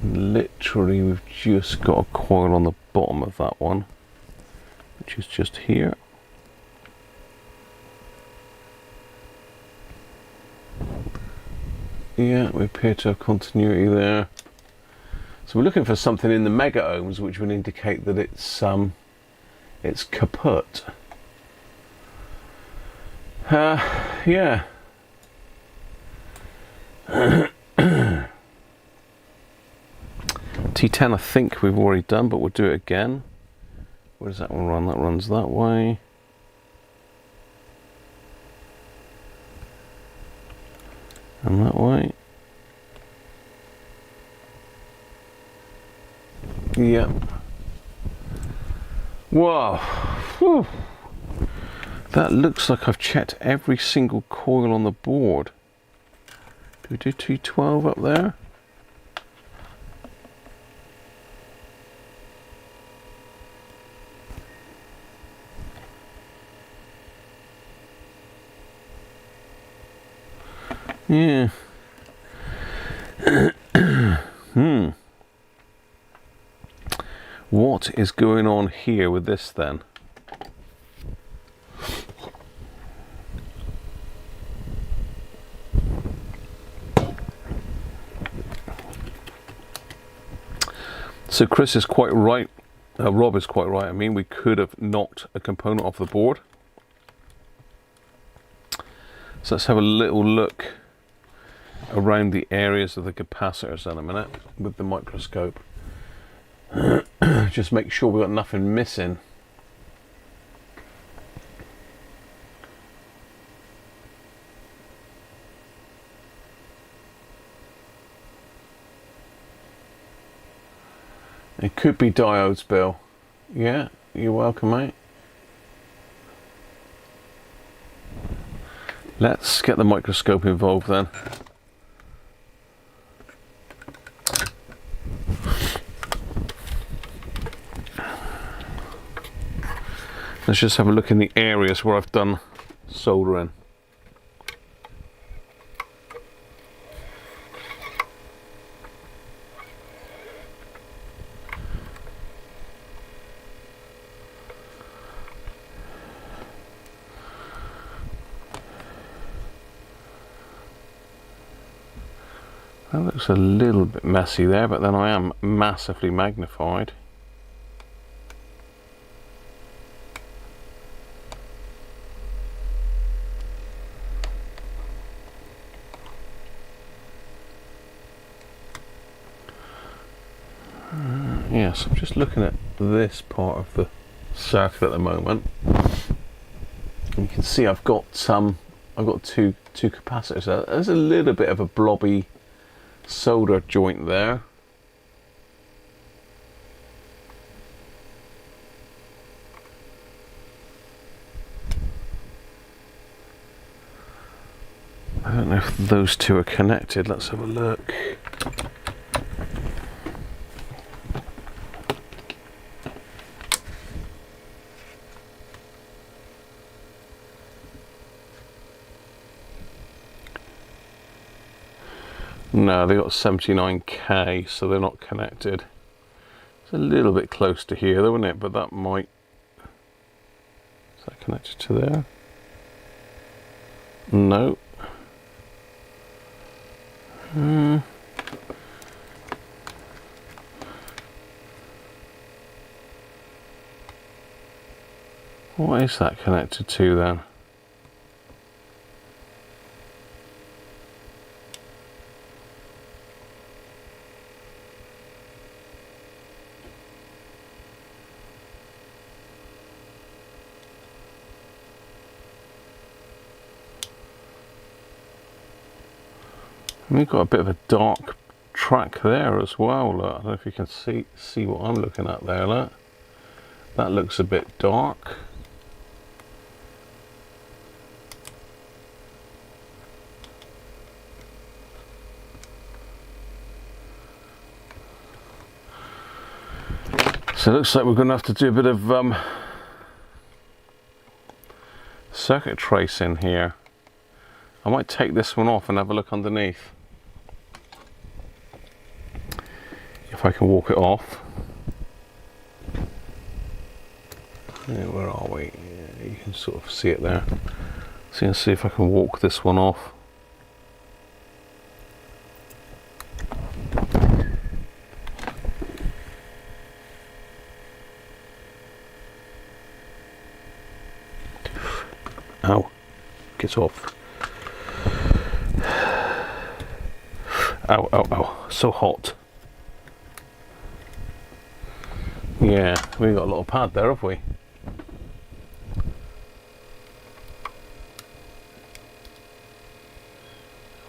And literally, we've just got a coil on the bottom of that one, which is just here. Yeah, we appear to have continuity there. So we're looking for something in the mega ohms which would indicate that it's kaput. Yeah. T10 I think we've already done, but we'll do it again. Where does that one run? That runs that way. And that way. Yep. Whoa. Whew. That looks like I've checked every single coil on the board. Do we do T12 up there? Yeah. What is going on here with this then? So Chris is quite right, Rob is quite right. I mean, we could have knocked a component off the board. So let's have a little look around the areas of the capacitors in a minute with the microscope. Just make sure we've got nothing missing. It could be diodes, Bill. Yeah, you're welcome, mate. Let's get the microscope involved then. Let's just have a look in the areas where I've done soldering. That looks a little bit messy there, but then I am massively magnified. Yes, I'm just looking at this part of the circuit at the moment. You can see I've got two capacitors there. There's a little bit of a blobby solder joint there. I don't know if those two are connected. Let's have a look. No, they got 79k, so they're not connected. It's a little bit close to here though, isn't it? But that might... Is that connected to there? No. What is that connected to then? We've got a bit of a dark track there as well. Look. I don't know if you can see what I'm looking at there. Look. That looks a bit dark. So it looks like we're going to have to do a bit of circuit tracing here. I might take this one off and have a look underneath. If I can walk it off. Yeah, where are we? Yeah, you can sort of see it there. So you can see if I can walk this one off. Ow, get off. Ow, ow, ow, so hot. Yeah, we got a little pad there, have we?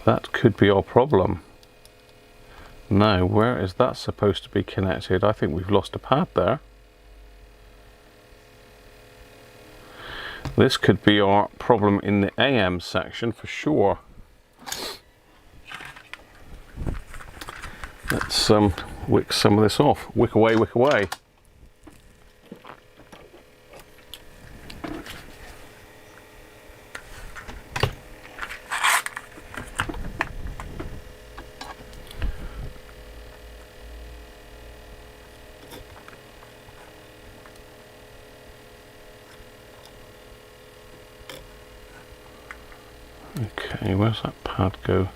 That could be our problem. Now, where is that supposed to be connected? I think we've lost a pad there. This could be our problem in the AM section for sure. Let's wick some of this off. Wick away, wick away. Okay, where's that pad go?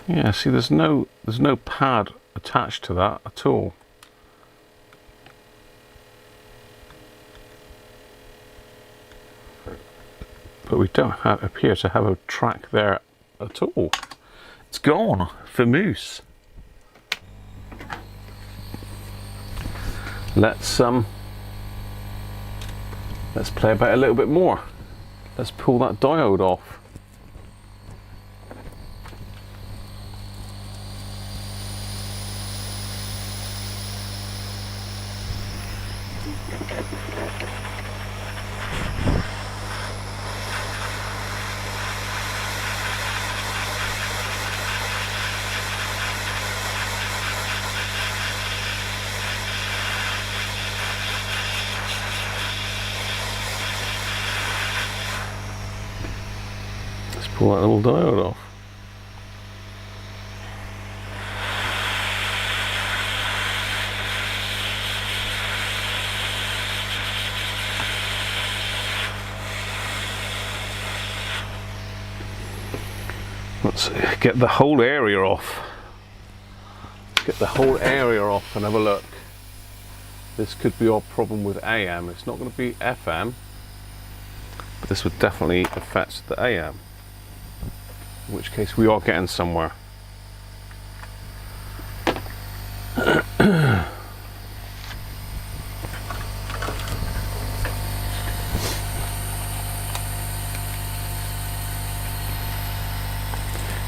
Yeah, see, there's no pad attached to that at all. But we don't appear to have a track there at all. It's gone, famous. Let's play about it a little bit more. Let's pull that diode off. pull that little diode off. Let's get the whole area off. Get the whole area off and have a look. This could be our problem with AM. It's not going to be FM, but this would definitely affect the AM. In which case we are getting somewhere.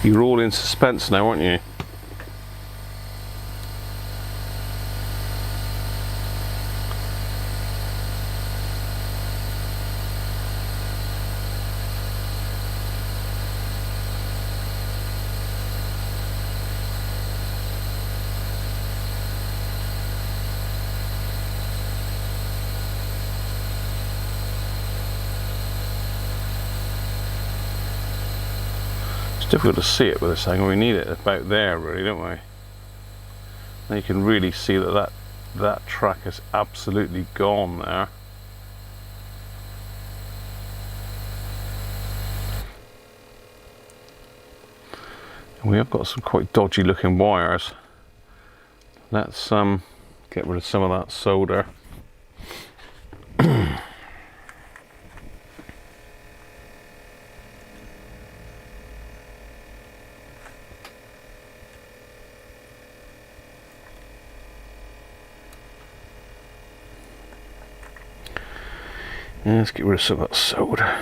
You're all in suspense now, aren't you? Difficult to see it with this angle. We need it about there, really, don't we? Now you can really see that that track is absolutely gone there. And we have got some quite dodgy looking wires. Let's get rid of some of that solder. And let's get rid of some of that solder.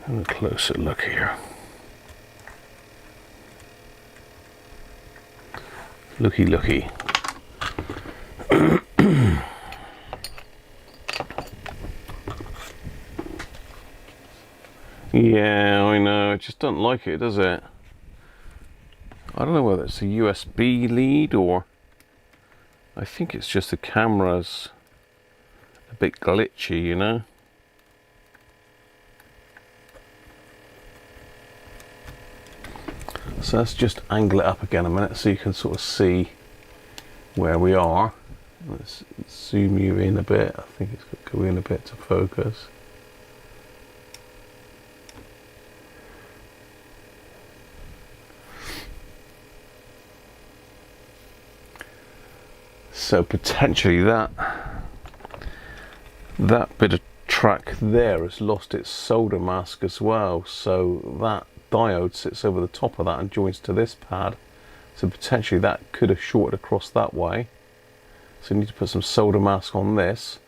Have a closer look here. Looky, looky. Yeah, I know. It just doesn't like it, does it? I don't know whether it's a USB lead or I think it's just the camera's a bit glitchy, you know. So let's just angle it up again a minute so you can sort of see where we are. Let's zoom you in a bit. I think it's got to go in a bit to focus. So potentially that bit of track there has lost its solder mask as well, so that diode sits over the top of that and joins to this pad, so potentially that could have shorted across that way. So we need to put some solder mask on this.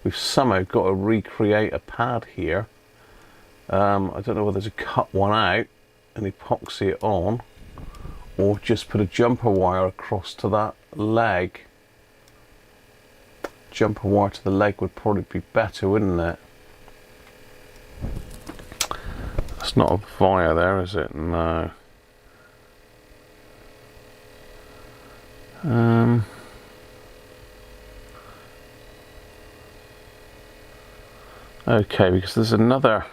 We've somehow got to recreate a pad here. I don't know whether to cut one out and epoxy it on or just put a jumper wire across to that leg. Jumper wire to the leg would probably be better, wouldn't it? That's not a wire there, is it? No. Okay, because there's another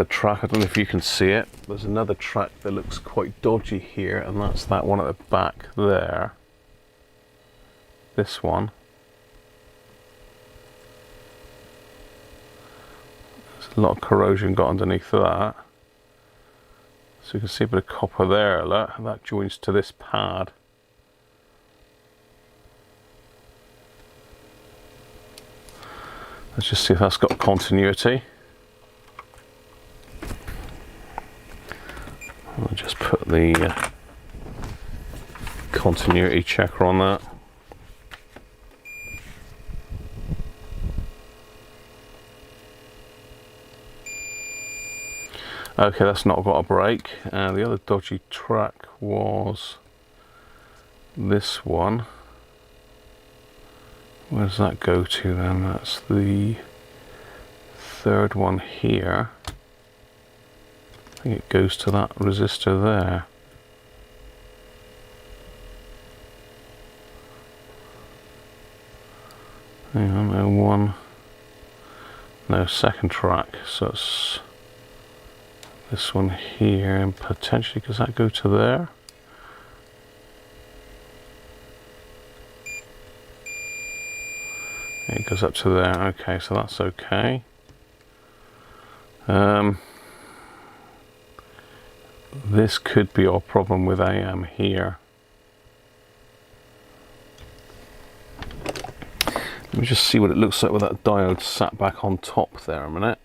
track. I don't know if you can see it. There's another track that looks quite dodgy here, and that's that one at the back there. This one. A lot of corrosion got underneath that, so you can see a bit of copper there. Look, that joins to this pad. Let's just see if that's got continuity. I'll just put the continuity checker on that. Okay, that's not got a break. The other dodgy track was this one. Where does that go to then? That's the third one here. I think it goes to that resistor there. Hang on, no, second track. So it's this one here, and potentially, does that go to there? It goes up to there. Okay, so that's okay. This could be our problem with AM here. Let me just see what it looks like with that diode sat back on top there a minute.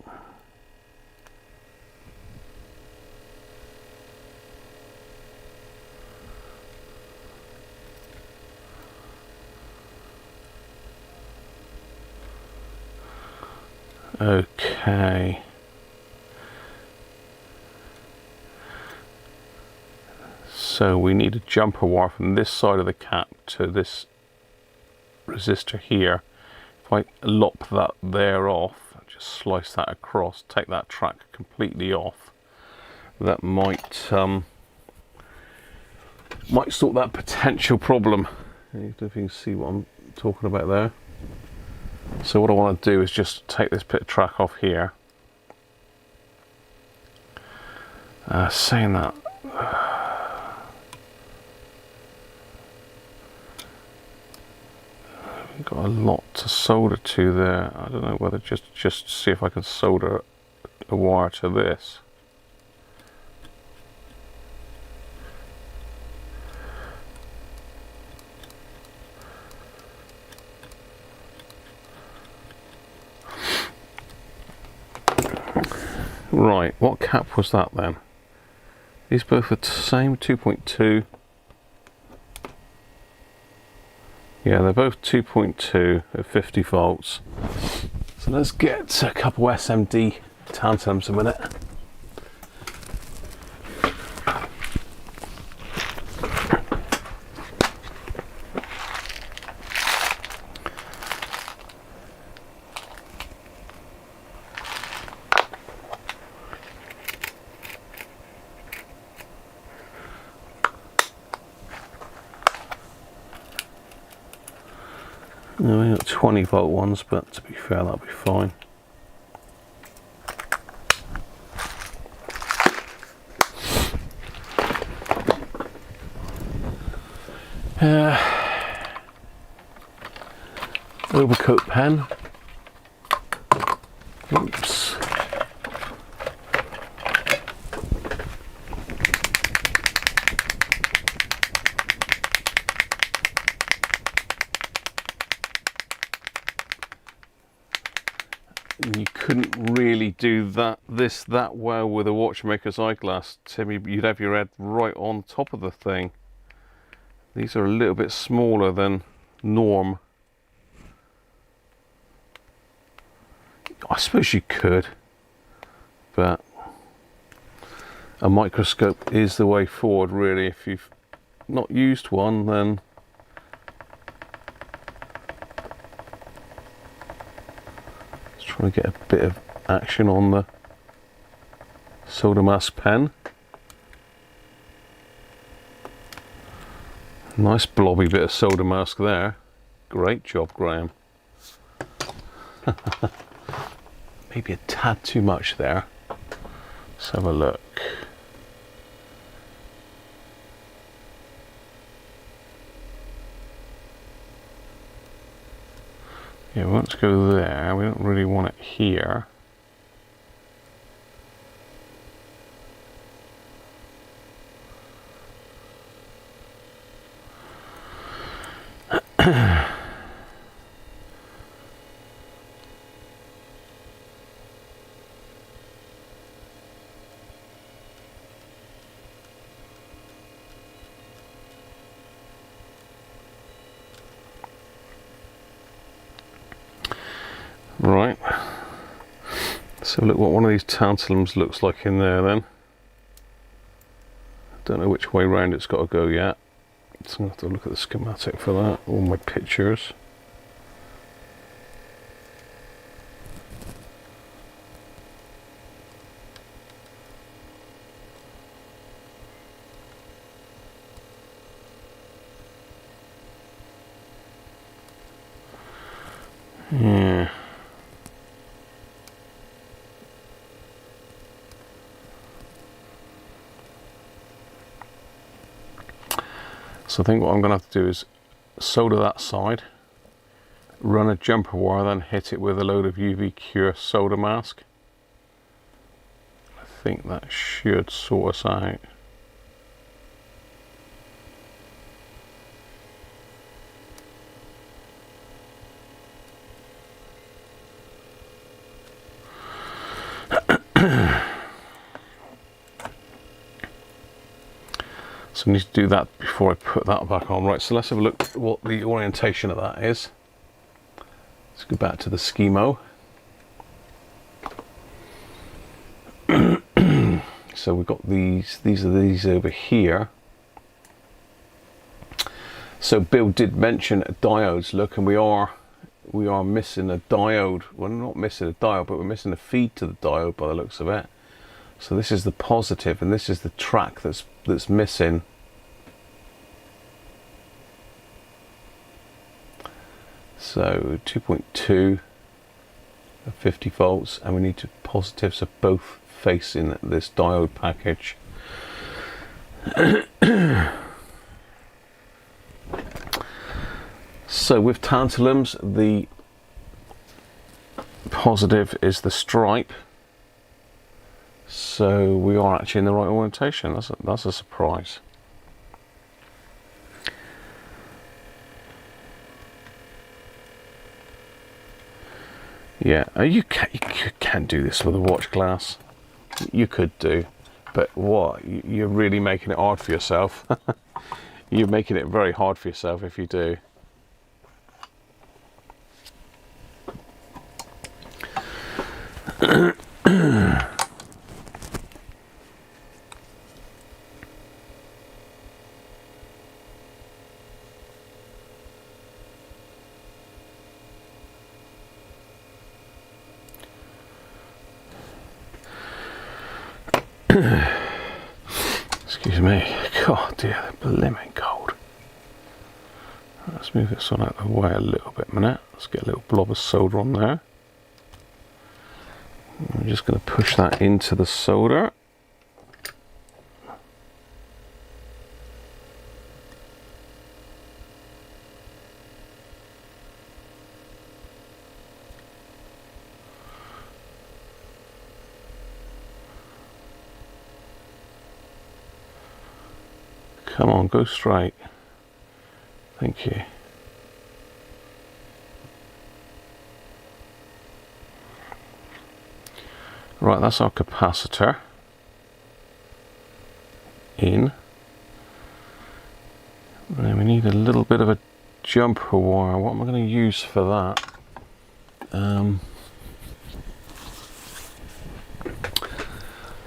Okay. So we need a jumper wire from this side of the cap to this resistor here. If I lop that there off, just slice that across, take that track completely off, that might sort that potential problem. I don't know if you can see what I'm talking about there. So what I want to do is just take this bit of track off here. Saying that, I've got a lot to solder to there. I don't know whether just see if I can solder a wire to this. Right, what cap was that then? These both are the same, 2.2. Yeah, they're both 2.2 at 50 volts. So let's get a couple SMD tantalums a minute. No, we got 20 volt ones, but to be fair, that'll be fine. Overcoat pen. Oops. You couldn't really do this that well with a watchmaker's eyeglass, Timmy. You'd have your head right on top of the thing. These are a little bit smaller than norm. I suppose you could, but a microscope is the way forward, really. If you've not used one, then trying to get a bit of action on the solder mask pen. Nice blobby bit of solder mask there. Great job, Graham. Maybe a tad too much there. Let's have a look. Yeah, we want to go there. We don't really want it here. Right, so look what one of these tantalums looks like in there then. Don't know which way round it's got to go yet, so I'm going to have to look at the schematic for that, all my pictures. Yeah. So I think what I'm going to have to do is solder that side, run a jumper wire, then hit it with a load of UV Cure solder mask. I think that should sort us out. So I need to do that before I put that back on. Right, so let's have a look at what the orientation of that is. Let's go back to the schemo. So we've got these are these over here. So Bill did mention diodes, look, and we are missing a diode. Well, not missing a diode, but we're missing a feed to the diode by the looks of it. So this is the positive, and this is the track that's missing. So 2.2 of 50 volts, and we need to positives of both facing this diode package. So with tantalums, the positive is the stripe. So we are actually in the right orientation. That's a surprise. Yeah, you can't do this with a watch glass. You could do, but what? You're really making it hard for yourself. You're making it very hard for yourself if you do. Excuse me. God dear, they're blimmin' cold. Let's move this one out of the way a little bit, minute. Let's get a little blob of solder on there. I'm just going to push that into the solder. Come on, go straight. Thank you. Right, that's our capacitor in. And we need a little bit of a jumper wire. What am I going to use for that?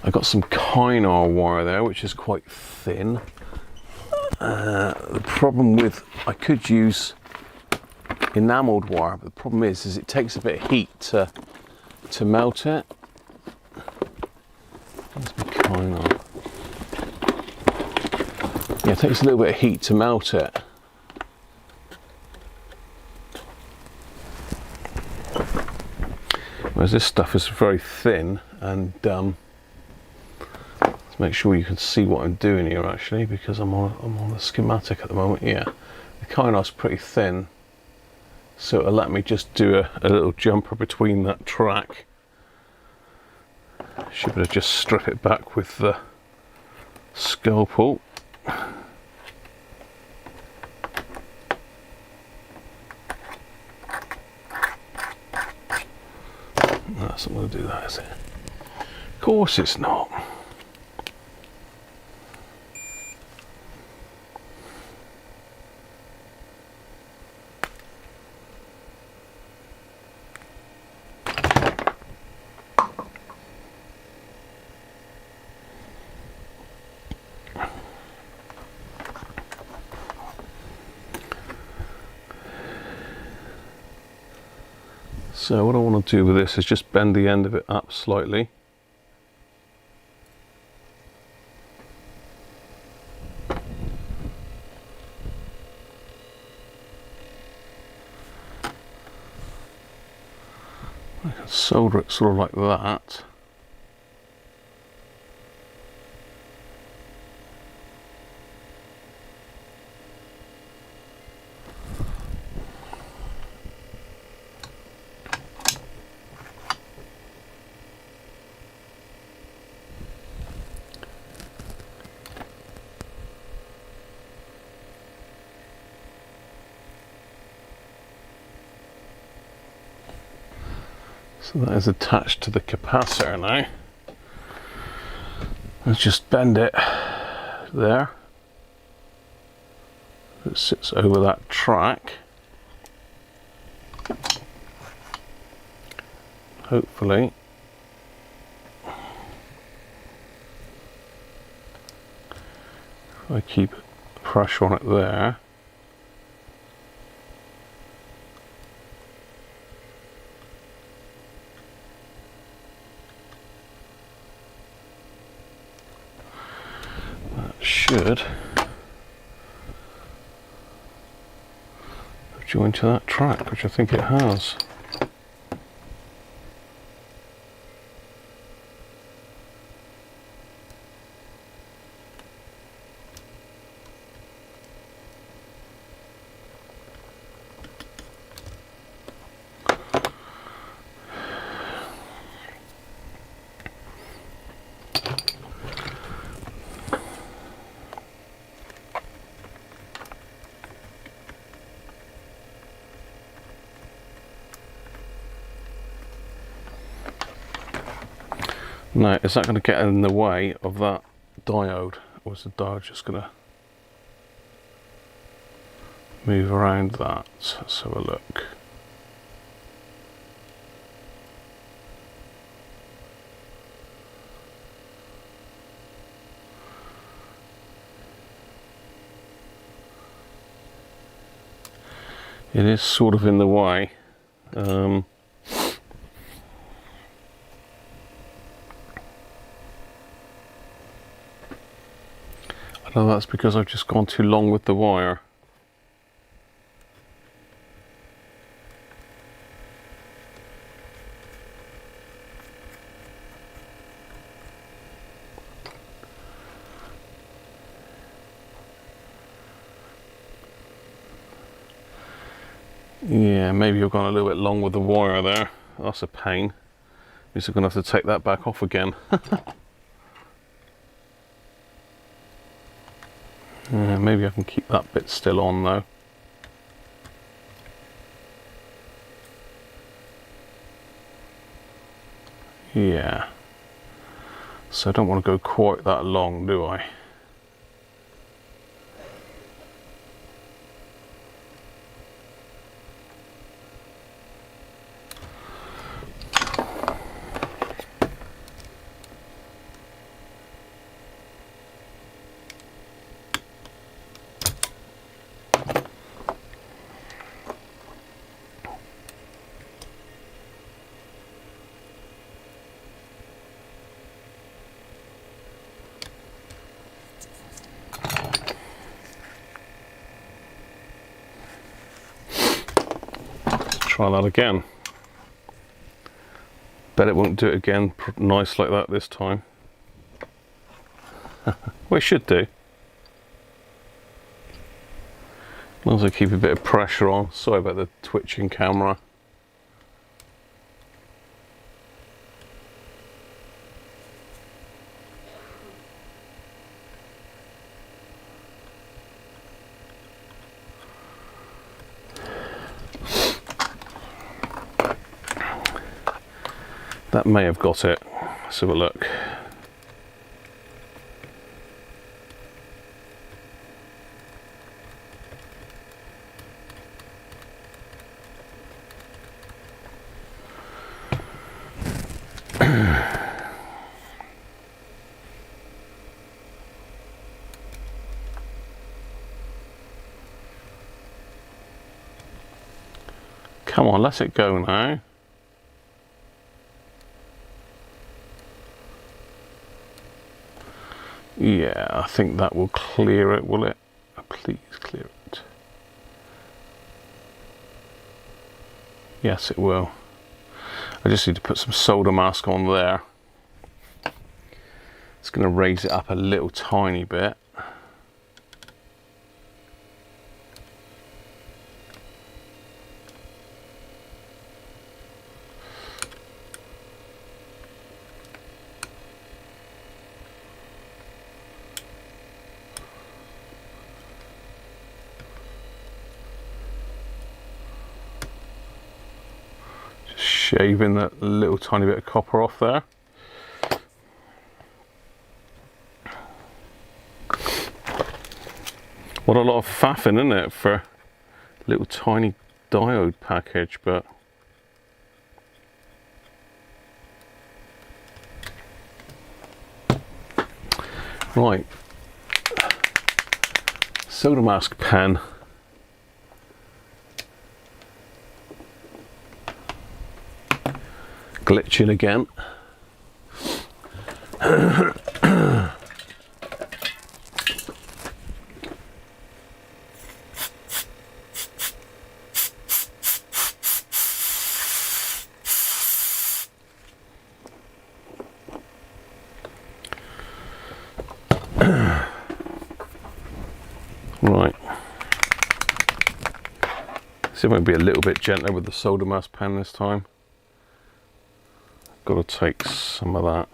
I got some Kynar wire there, which is quite thin. The problem with, I could use enameled wire, but the problem is it takes a bit of heat to melt it. Where's my Kynar? Yeah, it takes a little bit of heat to melt it. Whereas this stuff is very thin, and let's make sure you can see what I'm doing here actually, because I'm on the schematic at the moment. Yeah, the Kynar's pretty thin, so it'll let me just do a little jumper between that track. Should be able to just strip it back with the scalpel. That's not going to do that, is it? Of course it's not. So what I want to do with this is just bend the end of it up slightly. I can solder it sort of like that. So that is attached to the capacitor now. Let's just bend it there. It sits over that track. Hopefully. If I keep pressure on it there. Should join to that track, which I think it has. Now, is that going to get in the way of that diode, or is the diode just going to move around that? Let's have a look. It is sort of in the way. I know that's because I've just gone too long with the wire. Yeah, maybe I've gone a little bit long with the wire there. That's a pain. Means I'm going to have to take that back off again. Maybe I can keep that bit still on though. Yeah. So I don't want to go quite that long, do I? Try that again. Bet it won't do it again nice like that this time. Well, it should do. As long as I keep a bit of pressure on. Sorry about the twitching camera. That may have got it. Let's have a look. Come on, let it go now. Yeah, I think that will clear it, will it? Please clear it. Yes, it will. I just need to put some solder mask on there. It's going to raise it up a little tiny bit. shaving that little tiny bit of copper off there. What a lot of faffing, isn't it, for a little tiny diode package, but right. Soda mask pen. Glitching again. Right. See if I can be a little bit gentler with the solder mask pen this time. Got to take some of that.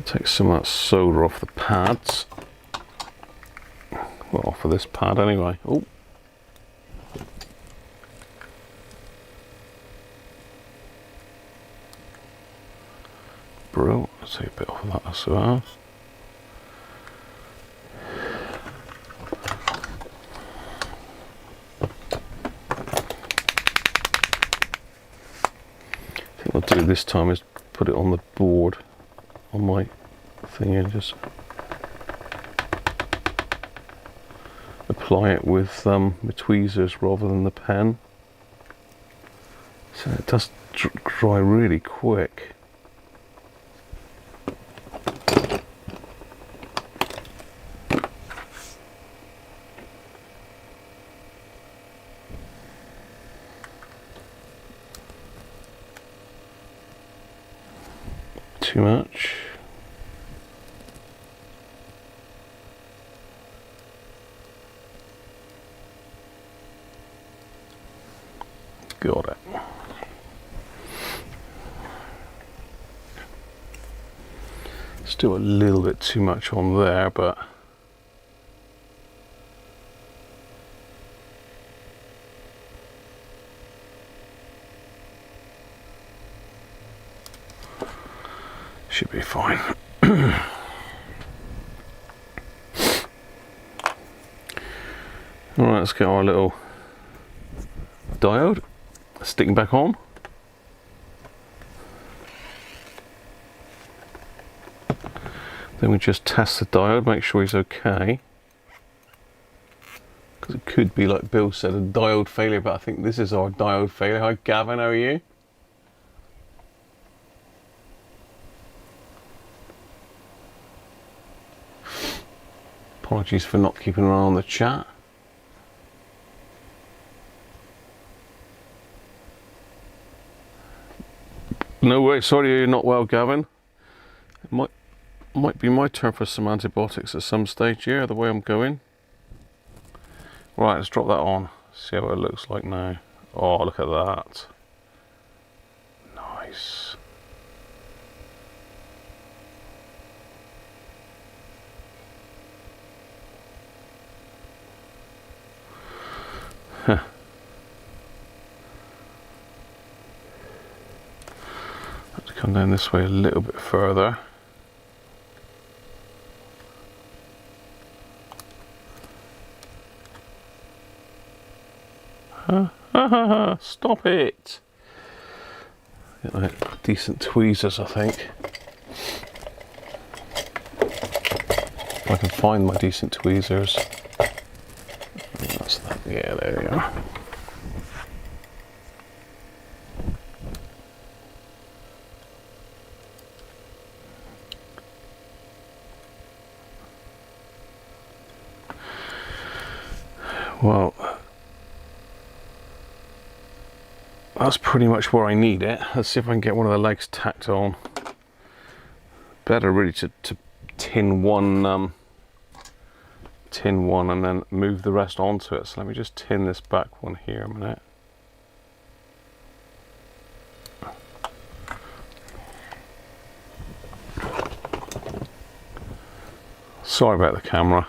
Take some of that solder off the pads. Well, off of this pad anyway. Oh. Bro, let's take a bit off of that as well. I think what I'll do this time is put it on the board, on my thing, and just apply it with my tweezers rather than the pen. So it does dry really quick. Too much. Got it. Still a little bit too much on there, but should be fine. Alright, let's get our little diode sticking back on. Then we just test the diode, make sure he's okay. Because it could be, like Bill said, a diode failure, but I think this is our diode failure. Hi Gavin, how are you? Apologies for not keeping an eye on the chat. No way, sorry you're not well, Gavin. It might be my turn for some antibiotics at some stage here, the way I'm going. Right, let's drop that on. See how it looks like now. Oh, look at that. Nice. Huh. Have to come down this way a little bit further. Stop it! Get like decent tweezers, I think. If I can find my decent tweezers. That's that. Yeah, there we are. Well, that's pretty much where I need it. Let's see if I can get one of the legs tacked on. Better really to tin one and then move the rest onto it. So let me just tin this back one here a minute. Sorry about the camera.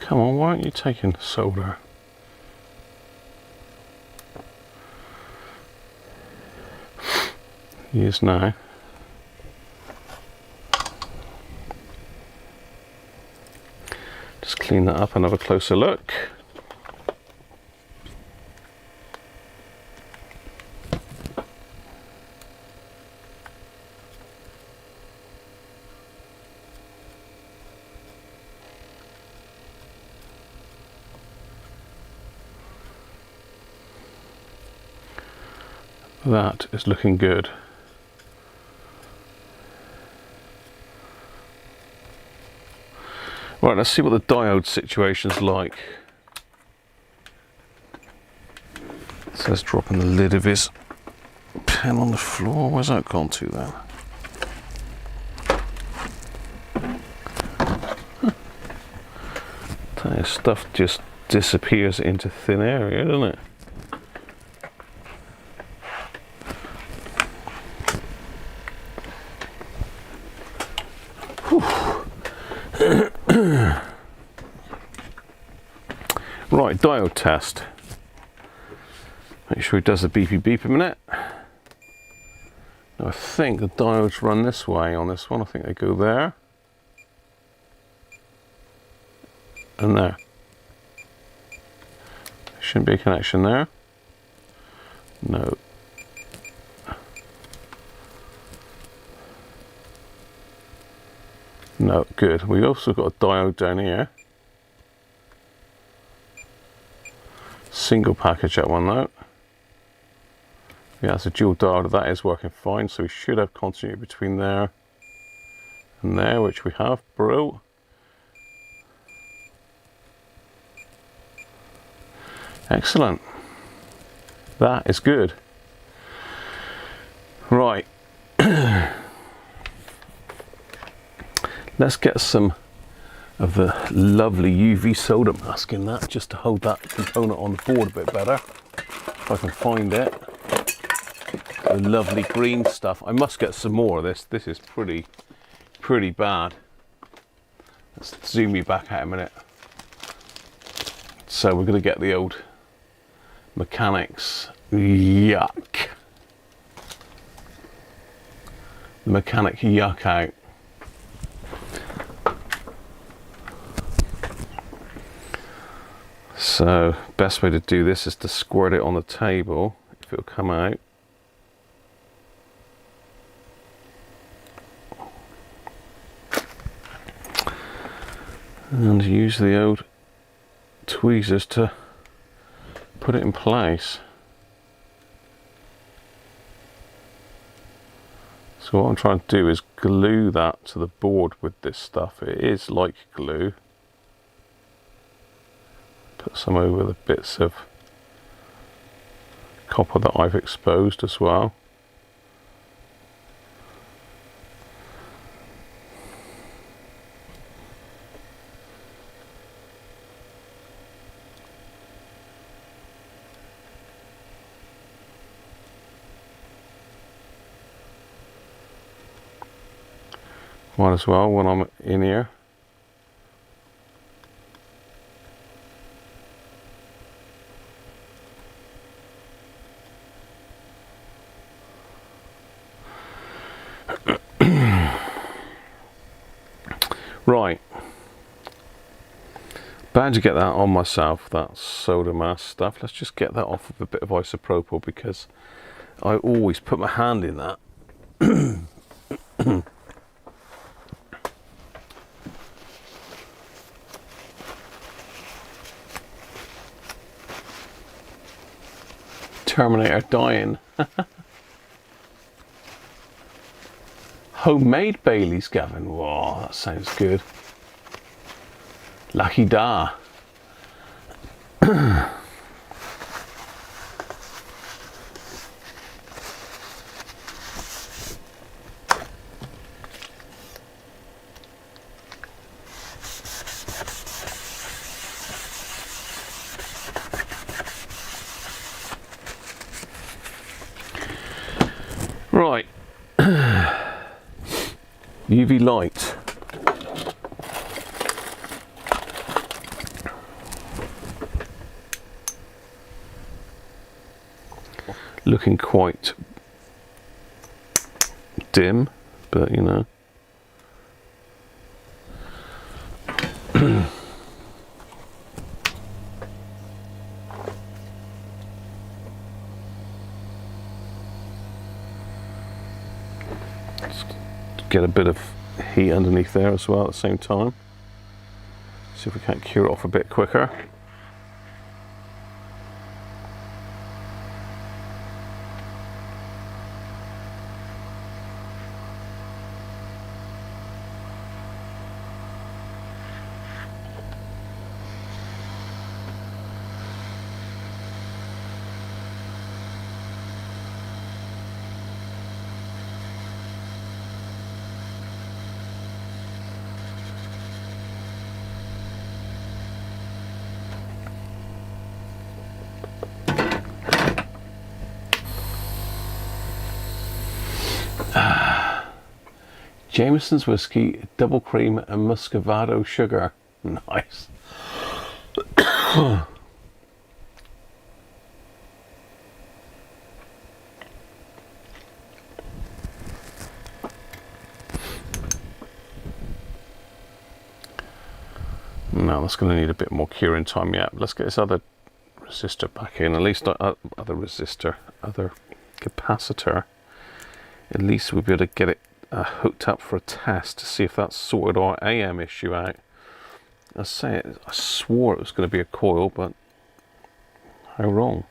Come on, why aren't you taking solder? He is now. Just clean that up and have a closer look. That is looking good. Right, let's see what the diode situation's like. It says dropping the lid of his pen on the floor. Where's that gone to then? That stuff just disappears into thin air here, doesn't it? Right, diode test. Make sure he does the beepy beep a minute. Now I think the diodes run this way on this one. I think they go there. And there. Shouldn't be a connection there. No. No, good. We've also got a diode down here. Single package that one though. Yeah, it's a dual diode. That is working fine, so we should have continuity between there and there, which we have, bro. Excellent. That is good. Right. Let's get some of the lovely UV solder mask in that, just to hold that component on the board a bit better, if I can find it. The lovely green stuff. I must get some more of this. This is pretty bad. Let's zoom you back out a minute. So we're going to get the old mechanics yuck. The mechanic yuck out. So best way to do this is to squirt it on the table, if it'll come out. And use the old tweezers to put it in place. So what I'm trying to do is glue that to the board with this stuff. It is like glue. Put some over the bits of copper that I've exposed as well. Might as well when I'm in here. Right, bound to get that on myself, that solder mask stuff. Let's just get that off with a bit of isopropyl, because I always put my hand in that. Terminator dying. Homemade Baileys, Gavin. Whoa, that sounds good. Lucky da. Right. UV light. looking quite dim, but you know. Let's get a bit of heat underneath there as well at the same time. See if we can't cure it off a bit quicker. Jameson's whiskey, double cream and muscovado sugar. Nice. Now that's going to need a bit more curing time yet. Let's get this other resistor back in. At least other capacitor. At least we'll be able to get it hooked up for a test to see if that's sorted our AM issue out. I swore it was going to be a coil, but how wrong.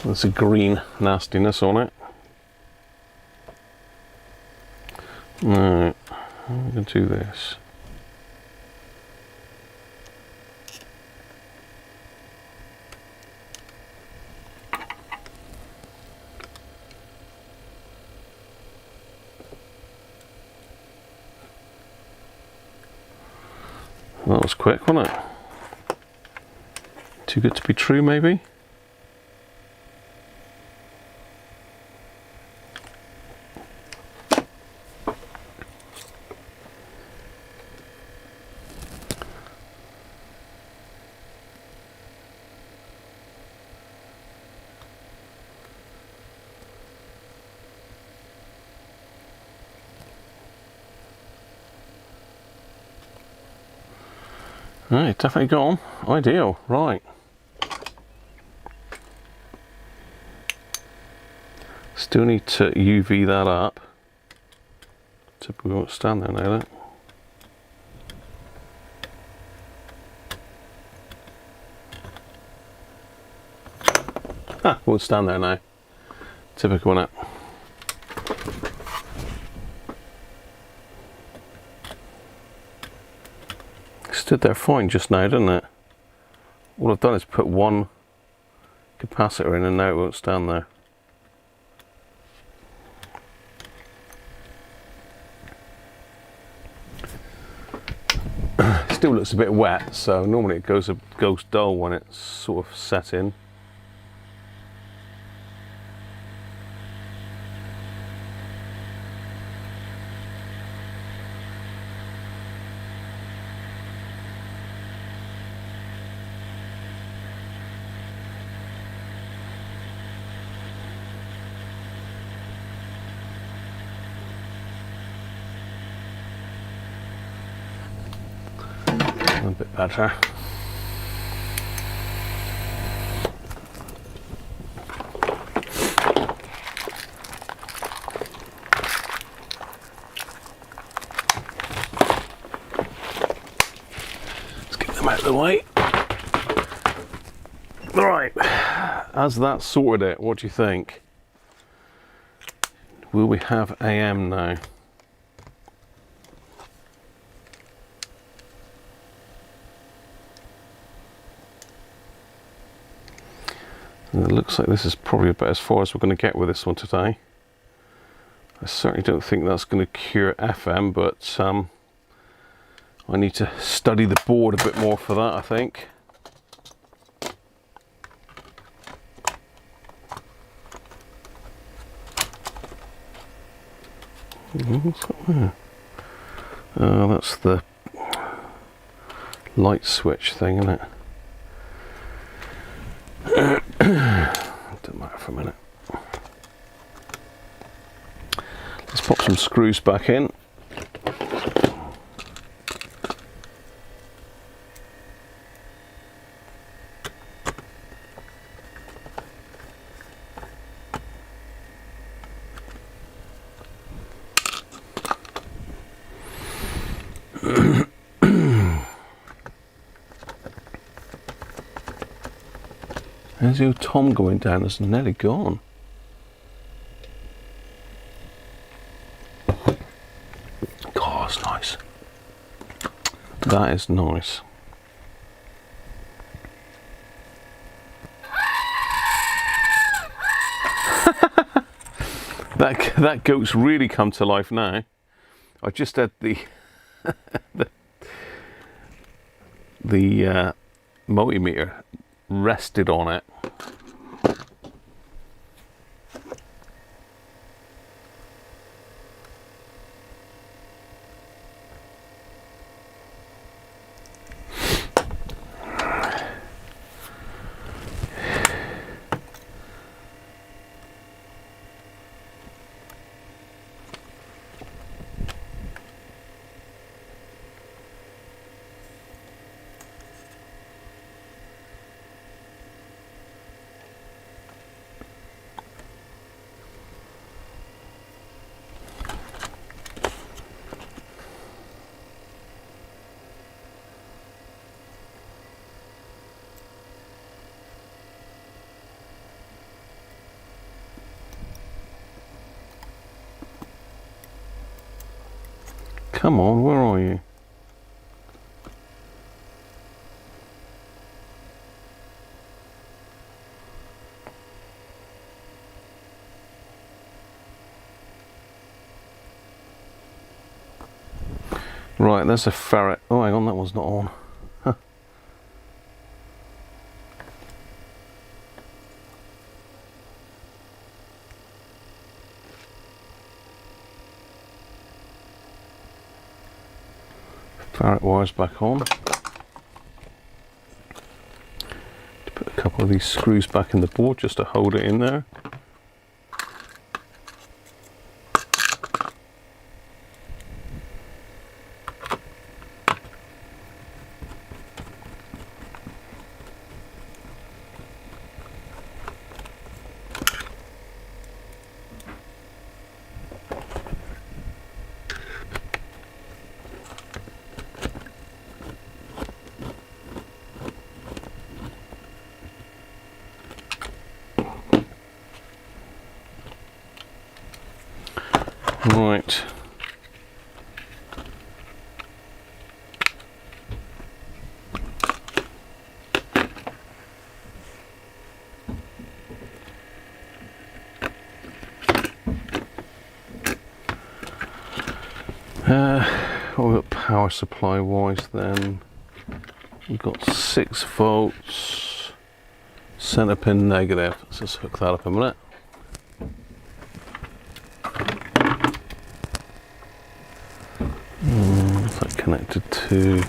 There's a green nastiness on it. Right, I'm going to do this. That was quick, wasn't it? Too good to be true, maybe? Right, definitely got on. Ideal, right. Still need to UV that up. Typically won't stand there now, that. Won't stand there now. Typical, isn't it? Stood there fine just now, didn't it? All I've done is put one capacitor in and now it won't stand there. Still looks a bit wet, so normally it goes dull when it's sort of set in. A bit better. Let's get them out of the way. Right, as that sorted it, what do you think? Will we have AM now? It looks like this is probably about as far as we're going to get with this one today. I certainly don't think that's going to cure FM, but I need to study the board a bit more for that, I think. What's that there? Oh, that's the light switch thing, isn't it? Doesn't matter for a minute. Let's pop some screws back in. There's your Tom going down, it's nearly gone. God, that's nice. That is nice. that goat's really come to life now. I just had the the multimeter rested on it. Come on, where are you? Right, there's a ferret. Oh, hang on, that one's not on. Huh. Ferret wires back on. To put a couple of these screws back in the board just to hold it in there. Right. What we've got power supply wise then. We've got 6 volts, centre pin negative. Let's just hook that up a minute. What's that connected to?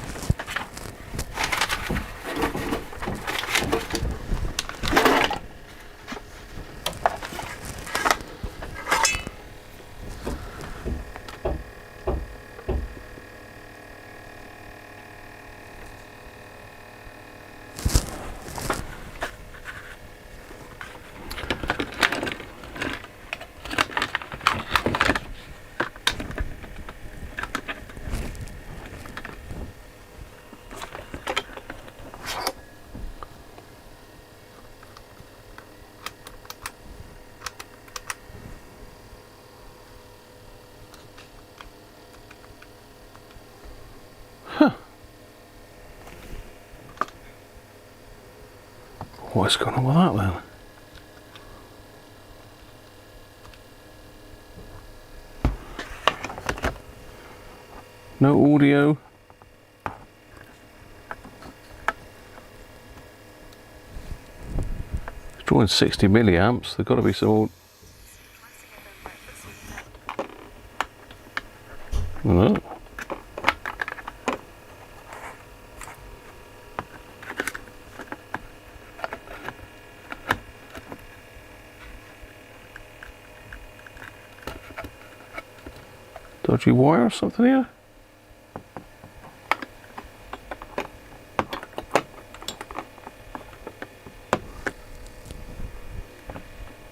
What's going on with that then? No audio, drawing 60 milliamps. There's got to be some old... No. Dodgy wire or something here?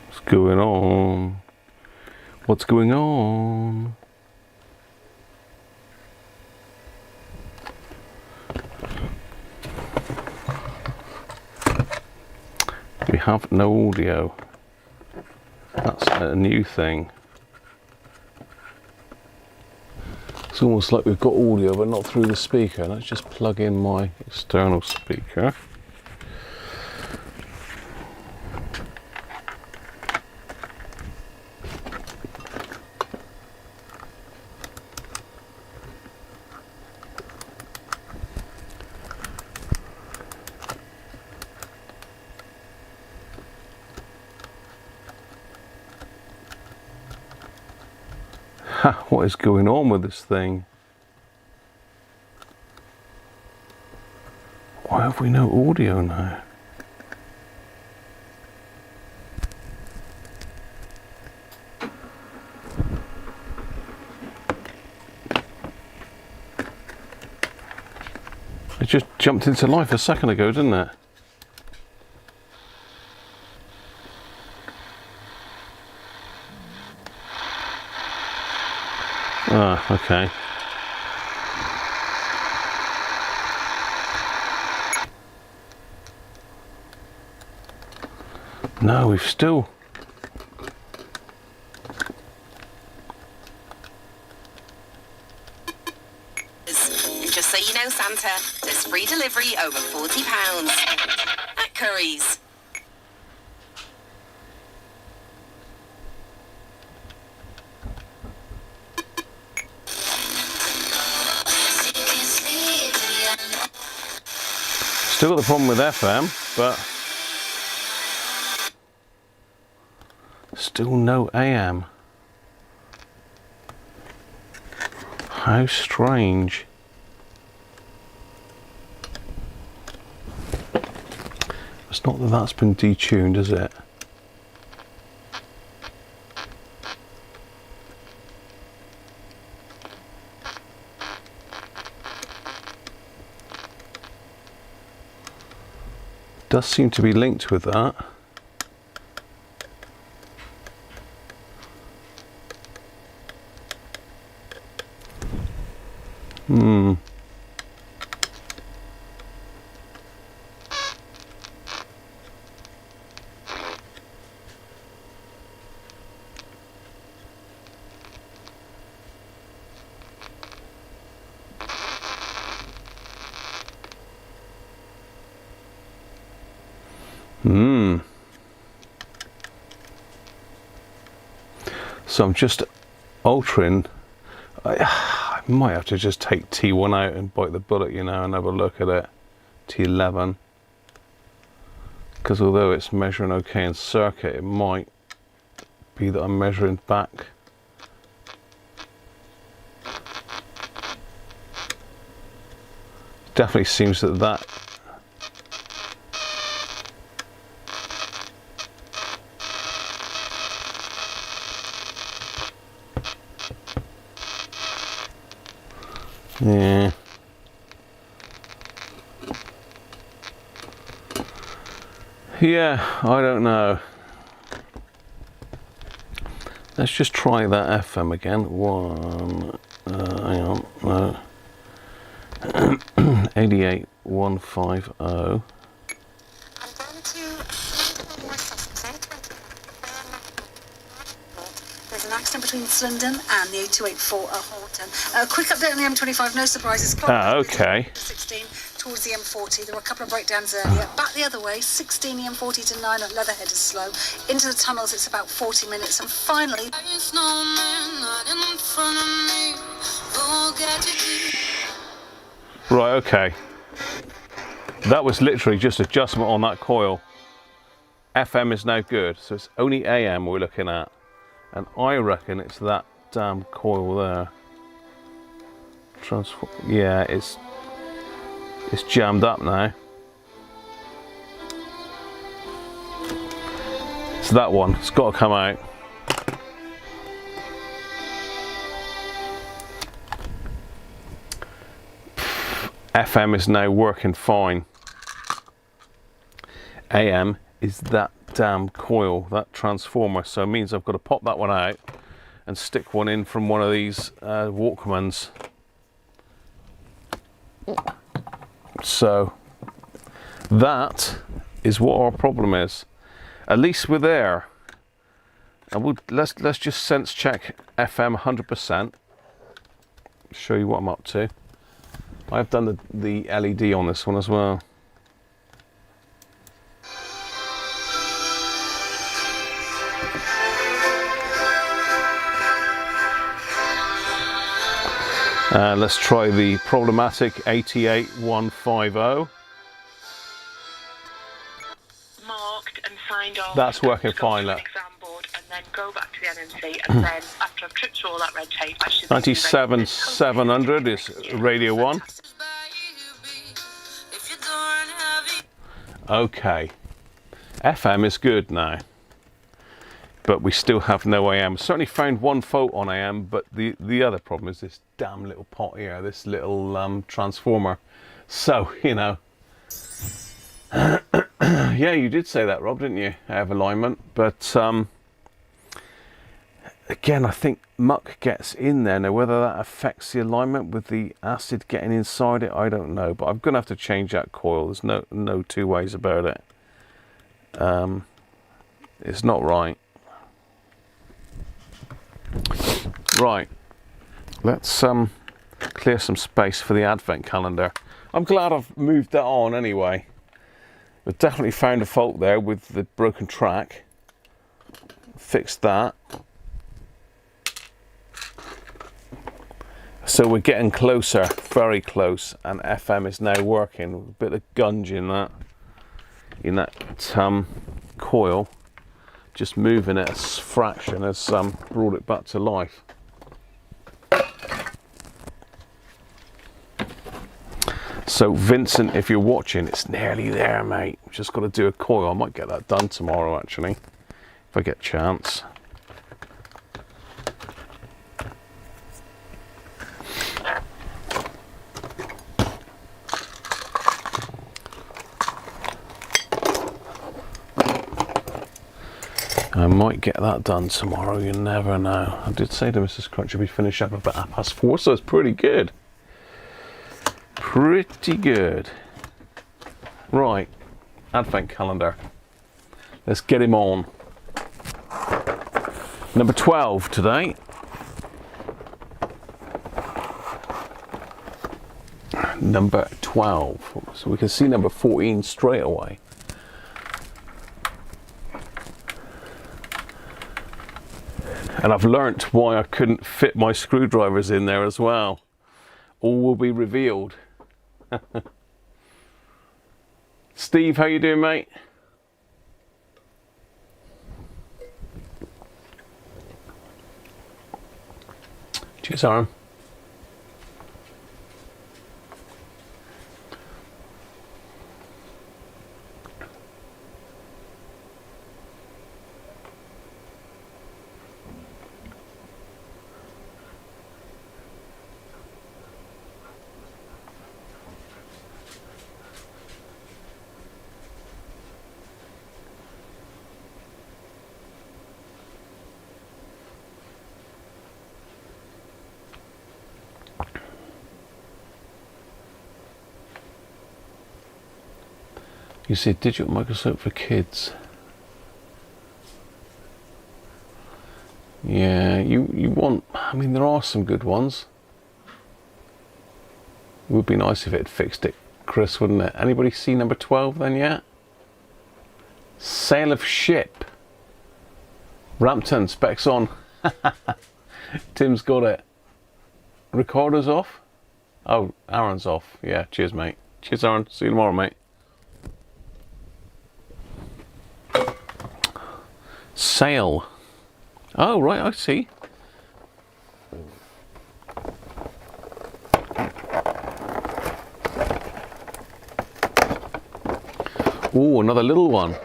What's going on? What's going on? We have no audio. That's a new thing. It's almost like we've got audio but not through the speaker. Let's just plug in my external speaker. What is going on with this thing? Why have we no audio now? It just jumped into life a second ago, didn't it? Ah, okay. No, we've still... Just so you know, Santa, there's free delivery over £40 at Curry's. Still got the problem with FM, but still no AM. How strange. It's not that that's been detuned, is it? Does seem to be linked with that. So I'm just altering. I might have to just take T1 out and bite the bullet, you know, and have a look at it. T11. Because although it's measuring okay in circuit, it might be that I'm measuring back. Definitely seems that yeah. Yeah, I don't know. Let's just try that FM again. Hang on, no. 88150. There's an accident between Swindon and the 8284 at Horton. A quick update on the M25, no surprises. Okay. 16 towards the M40. There were a couple of breakdowns earlier. Back the other way, 16 the M40 to 9 at Leatherhead is slow. Into the tunnels, it's about 40 minutes. And finally... Right, okay. That was literally just adjustment on that coil. FM is now good, so it's only AM we're looking at. And I reckon it's that damn coil there. Yeah, it's jammed up now. It's that one, it's got to come out. FM is now working fine. AM is that damn coil, that transformer, so it means I've got to pop that one out and stick one in from one of these Walkmans. So that is what our problem is. At least we're there. And let's just sense check FM 100%. Show you what I'm up to. I've done the LED on this one as well. Let's try the problematic 88150. Marked and signed off. That's working fine. Look. Exam board and then go back to the NMC and then after I've tripped through all that red tape, I should 97700 is radio 1. Okay. FM is good now. But we still have no AM. Certainly found one fault on AM, but the other problem is this damn little pot here, this little transformer. So, you know, yeah, you did say that, Rob, didn't you? Out of alignment, but again, I think muck gets in there. Now, whether that affects the alignment with the acid getting inside it, I don't know. But I'm gonna have to change that coil. There's no two ways about it. It's not right. Right, let's clear some space for the advent calendar. I'm glad I've moved that on anyway. We've definitely found a fault there with the broken track. Fixed that. So we're getting closer, very close, and FM is now working. A bit of gunge in that coil. Just moving it a fraction has brought it back to life. So Vincent, if you're watching, it's nearly there, mate. Just got to do a coil. I might get that done tomorrow, actually, if I get a chance. I might get that done tomorrow, you never know. I did say to Mrs. Cruncher we finish up about 4:30, so it's pretty good. Pretty good. Right, advent calendar. Let's get him on. Number 12 today. Number 12. So we can see number 14 straight away. And I've learnt why I couldn't fit my screwdrivers in there as well. All will be revealed. Steve, how you doing, mate? Cheers, Aaron. You see, digital microscope for kids. Yeah, you want, I mean, there are some good ones. It would be nice if it had fixed it, Chris, wouldn't it? Anybody see number 12 then yet? Sale of ship. Rampton, specs on. Tim's got it. Recorder's off? Oh, Aaron's off. Yeah, cheers, mate. Cheers, Aaron. See you tomorrow, mate. Sail. Oh, right, I see. Oh, another little one.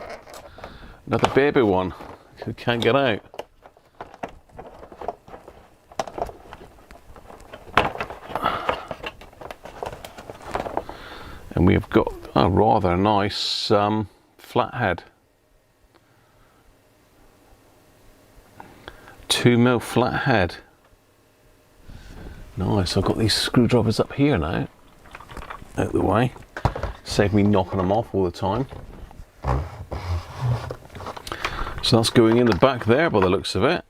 Another baby one who can't get out. And we've got a rather nice flathead. 2mm flathead. Nice, I've got these screwdrivers up here now. Out of the way. Save me knocking them off all the time. So that's going in the back there by the looks of it.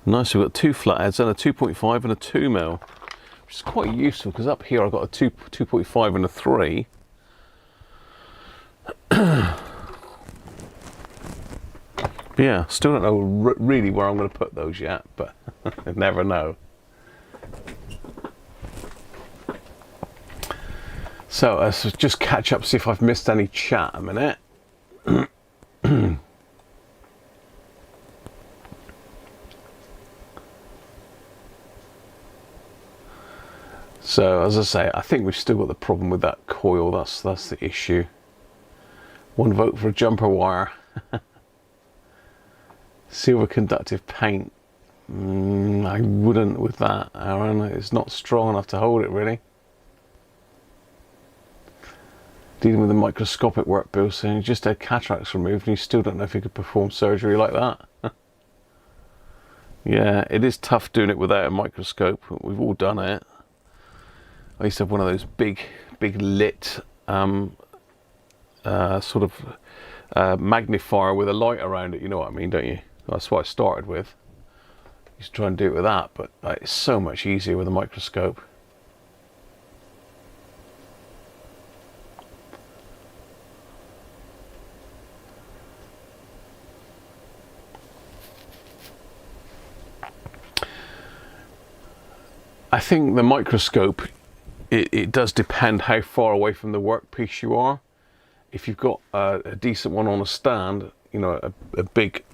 Nice, we've got 2 flatheads and a 2.5 and a 2mm. Which is quite useful because up here I've got a 2.5 and a 3. Yeah, still don't know really where I'm going to put those yet, but I never know. So let's just catch up, see if I've missed any chat a minute. So as I say, I think we've still got the problem with that coil. That's the issue. 1 vote for a jumper wire. Silver conductive paint. I wouldn't with that, Aaron. It's not strong enough to hold it, really. Dealing with the microscopic work, Bill, saying you just had cataracts removed and you still don't know if you could perform surgery like that. Yeah, it is tough doing it without a microscope. We've all done it. I used to have one of those big lit sort of magnifier with a light around it, you know what I mean, don't you? That's what I started with. Used to try and do it with that, but it's so much easier with a microscope. I think the microscope, it does depend how far away from the workpiece you are. If you've got a decent one on a stand, you know, a big,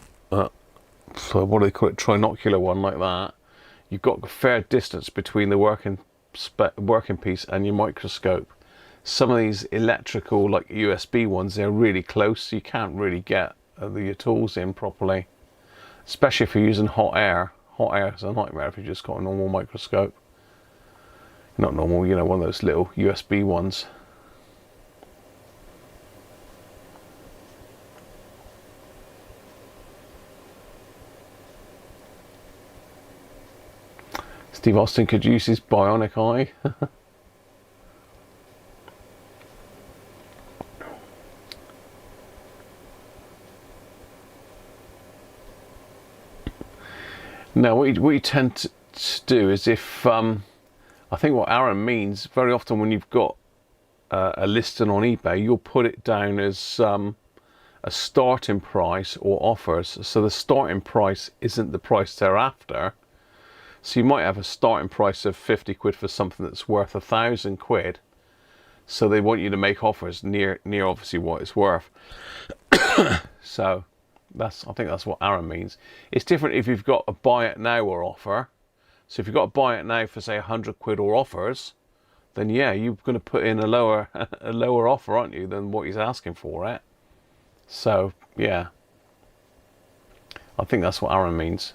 so what do they call it, trinocular one like that, you've got a fair distance between the working piece and your microscope. Some of these electrical, like USB ones, they're really close, so you can't really get your tools in properly. Especially if you're using hot air. Hot air is a nightmare if you've just got a normal microscope. Not normal, you know, one of those little USB ones. Steve Austin could use his bionic eye. Now, what you tend to do is if, I think what Aaron means, very often when you've got a listing on eBay, you'll put it down as a starting price or offers. So the starting price isn't the price they're after. So you might have a starting price of 50 quid for something that's worth 1,000 quid. So they want you to make offers near obviously what it's worth. So I think that's what Aaron means. It's different if you've got a buy it now or offer. So if you've got a buy it now for say 100 quid or offers, then yeah, you're going to put in a lower offer, aren't you, than what he's asking for it. So yeah, I think that's what Aaron means.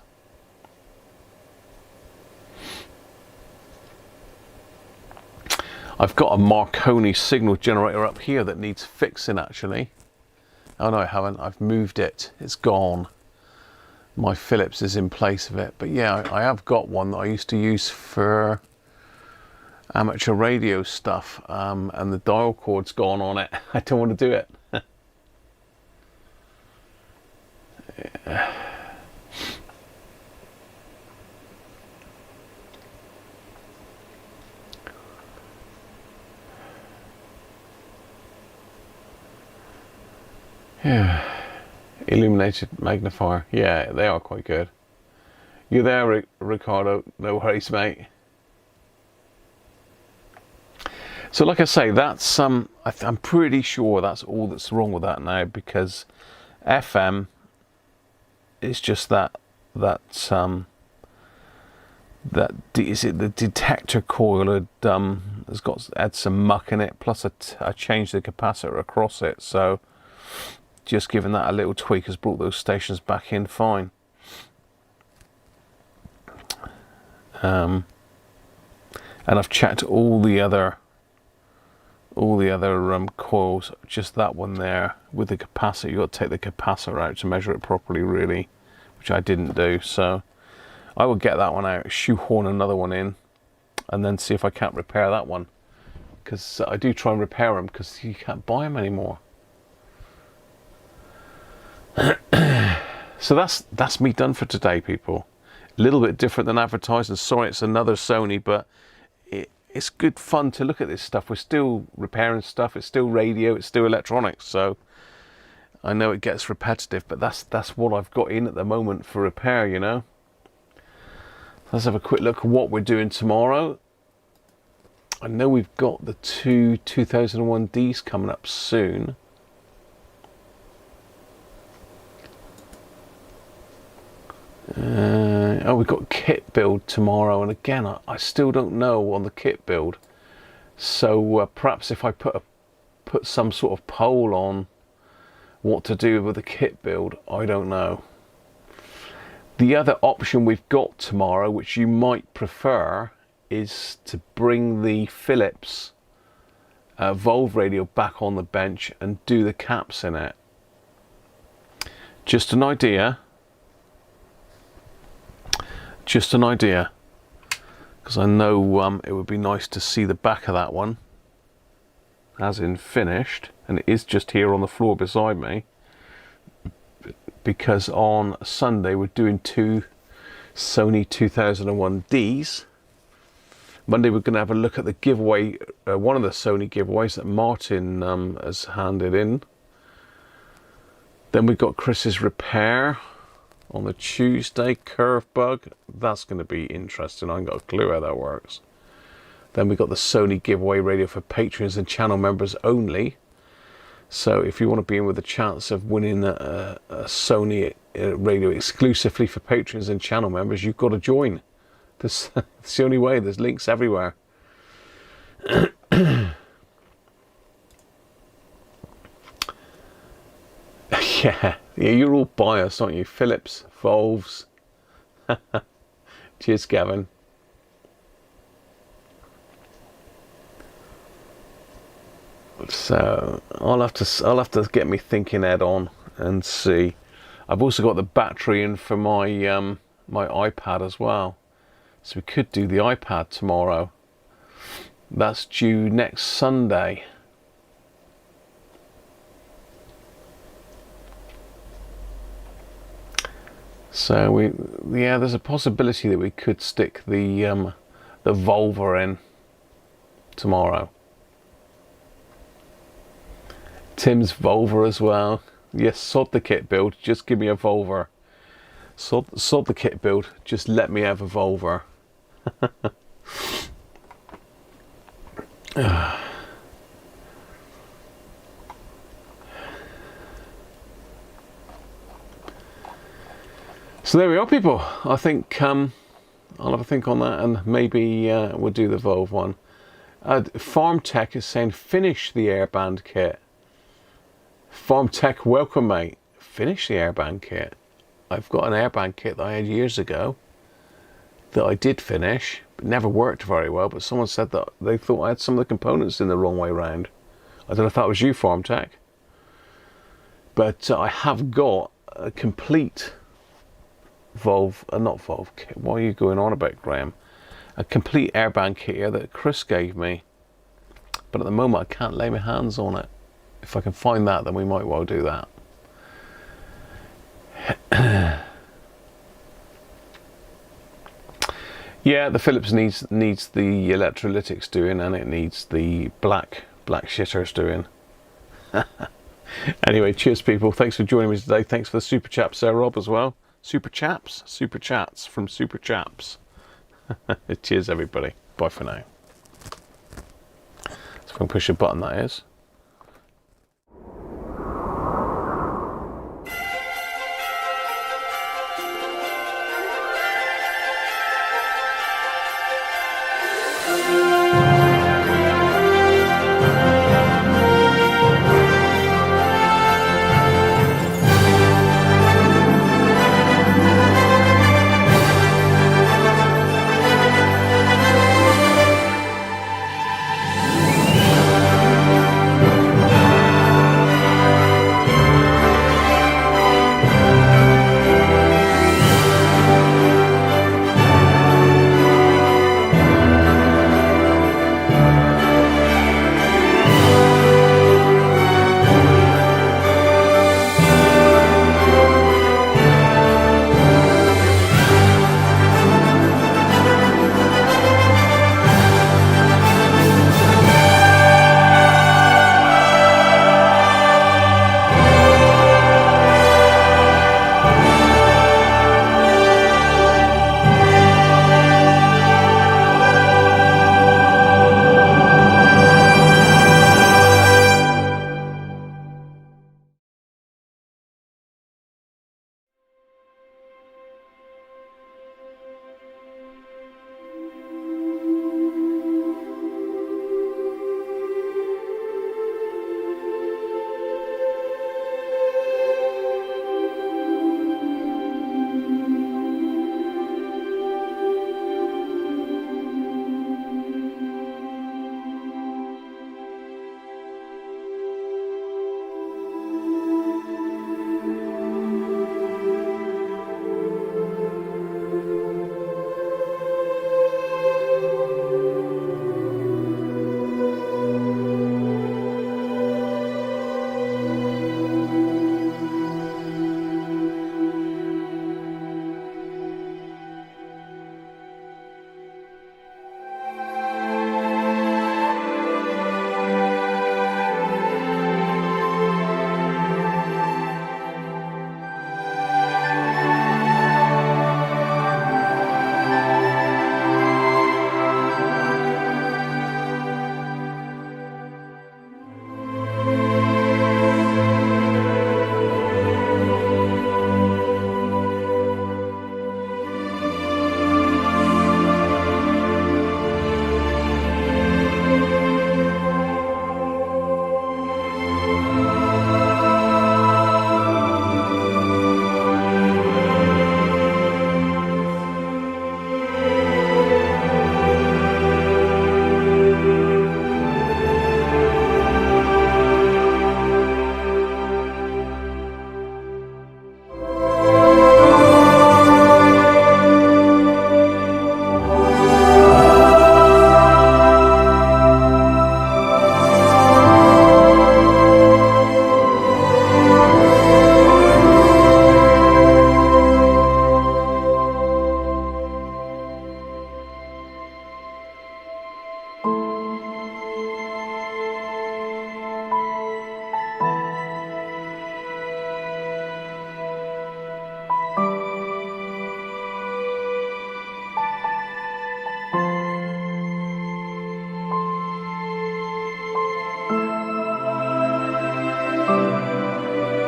I've got a Marconi signal generator up here that needs fixing actually. Oh no, I haven't. I've moved it. It's gone. My Philips is in place of it. But yeah, I have got one that I used to use for amateur radio stuff, and the dial cord's gone on it. I don't want to do it. Yeah. Yeah, illuminated magnifier. Yeah, they are quite good. You there, Ricardo? No worries, mate. So like I say, that's I'm pretty sure that's all that's wrong with that now, because FM is just that is it the detector coil had some muck in it, plus I changed the capacitor across it, so just giving that a little tweak has brought those stations back in fine. And I've checked all the other coils, just that one there with the capacitor. You've got to take the capacitor out to measure it properly, really, which I didn't do. So I will get that one out, shoehorn another one in, and then see if I can't repair that one, because I do try and repair them because you can't buy them anymore. So that's me done for today, people. A little bit different than advertised, and sorry it's another Sony, but it's good fun to look at this stuff. We're still repairing stuff, it's still radio, it's still electronics, so I know it gets repetitive, but that's what I've got in at the moment for repair, you know. Let's have a quick look at what we're doing tomorrow. I know we've got the two 2001Ds coming up soon. Oh, we've got kit build tomorrow, and again I still don't know on the kit build, so perhaps if I put some sort of poll on what to do with the kit build, I don't know. The other option we've got tomorrow, which you might prefer, is to bring the Philips Volv radio back on the bench and do the caps in it. Just an idea. Just an idea, because I know it would be nice to see the back of that one, as in finished, and it is just here on the floor beside me, because on Sunday we're doing two Sony 2001Ds. Monday we're going to have a look at the giveaway, one of the Sony giveaways that Martin has handed in. Then we've got Chris's repair on the Tuesday, curve bug. That's going to be interesting. I ain't got a clue how that works. Then we got the Sony giveaway radio for patrons and channel members only. So if you want to be in with a chance of winning a Sony radio exclusively for patrons and channel members, you've got to join. It's the only way. There's links everywhere. Yeah, you're all biased, aren't you? Philips, Volvs. Cheers, Gavin. So I'll have to get me thinking head on and see. I've also got the battery in for my my iPad as well, so we could do the iPad tomorrow. That's due next Sunday. So yeah, there's a possibility that we could stick the Volvo in tomorrow. Tim's Volvo as well. Yes, sod the kit build. Just give me a Volvo. Sod the kit build. Just let me have a Volvo. So there we are, people. I think I'll have a think on that, and maybe we'll do the Volvo one. Farm Tech is saying finish the airband kit. Farm Tech, welcome, mate. Finish the airband kit. I've got an airband kit that I had years ago that I did finish, but never worked very well. But someone said that they thought I had some of the components in the wrong way round. I don't know if that was you, Farm Tech. But I have got a complete not Volvo kit. What are you going on about, Graham? A complete airband kit here that Chris gave me, but at the moment I can't lay my hands on it. If I can find that, then we might well do that. Yeah, the Philips needs the electrolytics doing, and it needs the black shitters doing. Anyway, cheers, people. Thanks for joining me today. Thanks for the super chaps there, Rob, as well. Super chats from super chaps. Cheers, everybody. Bye for now. So if I can push a button, that is.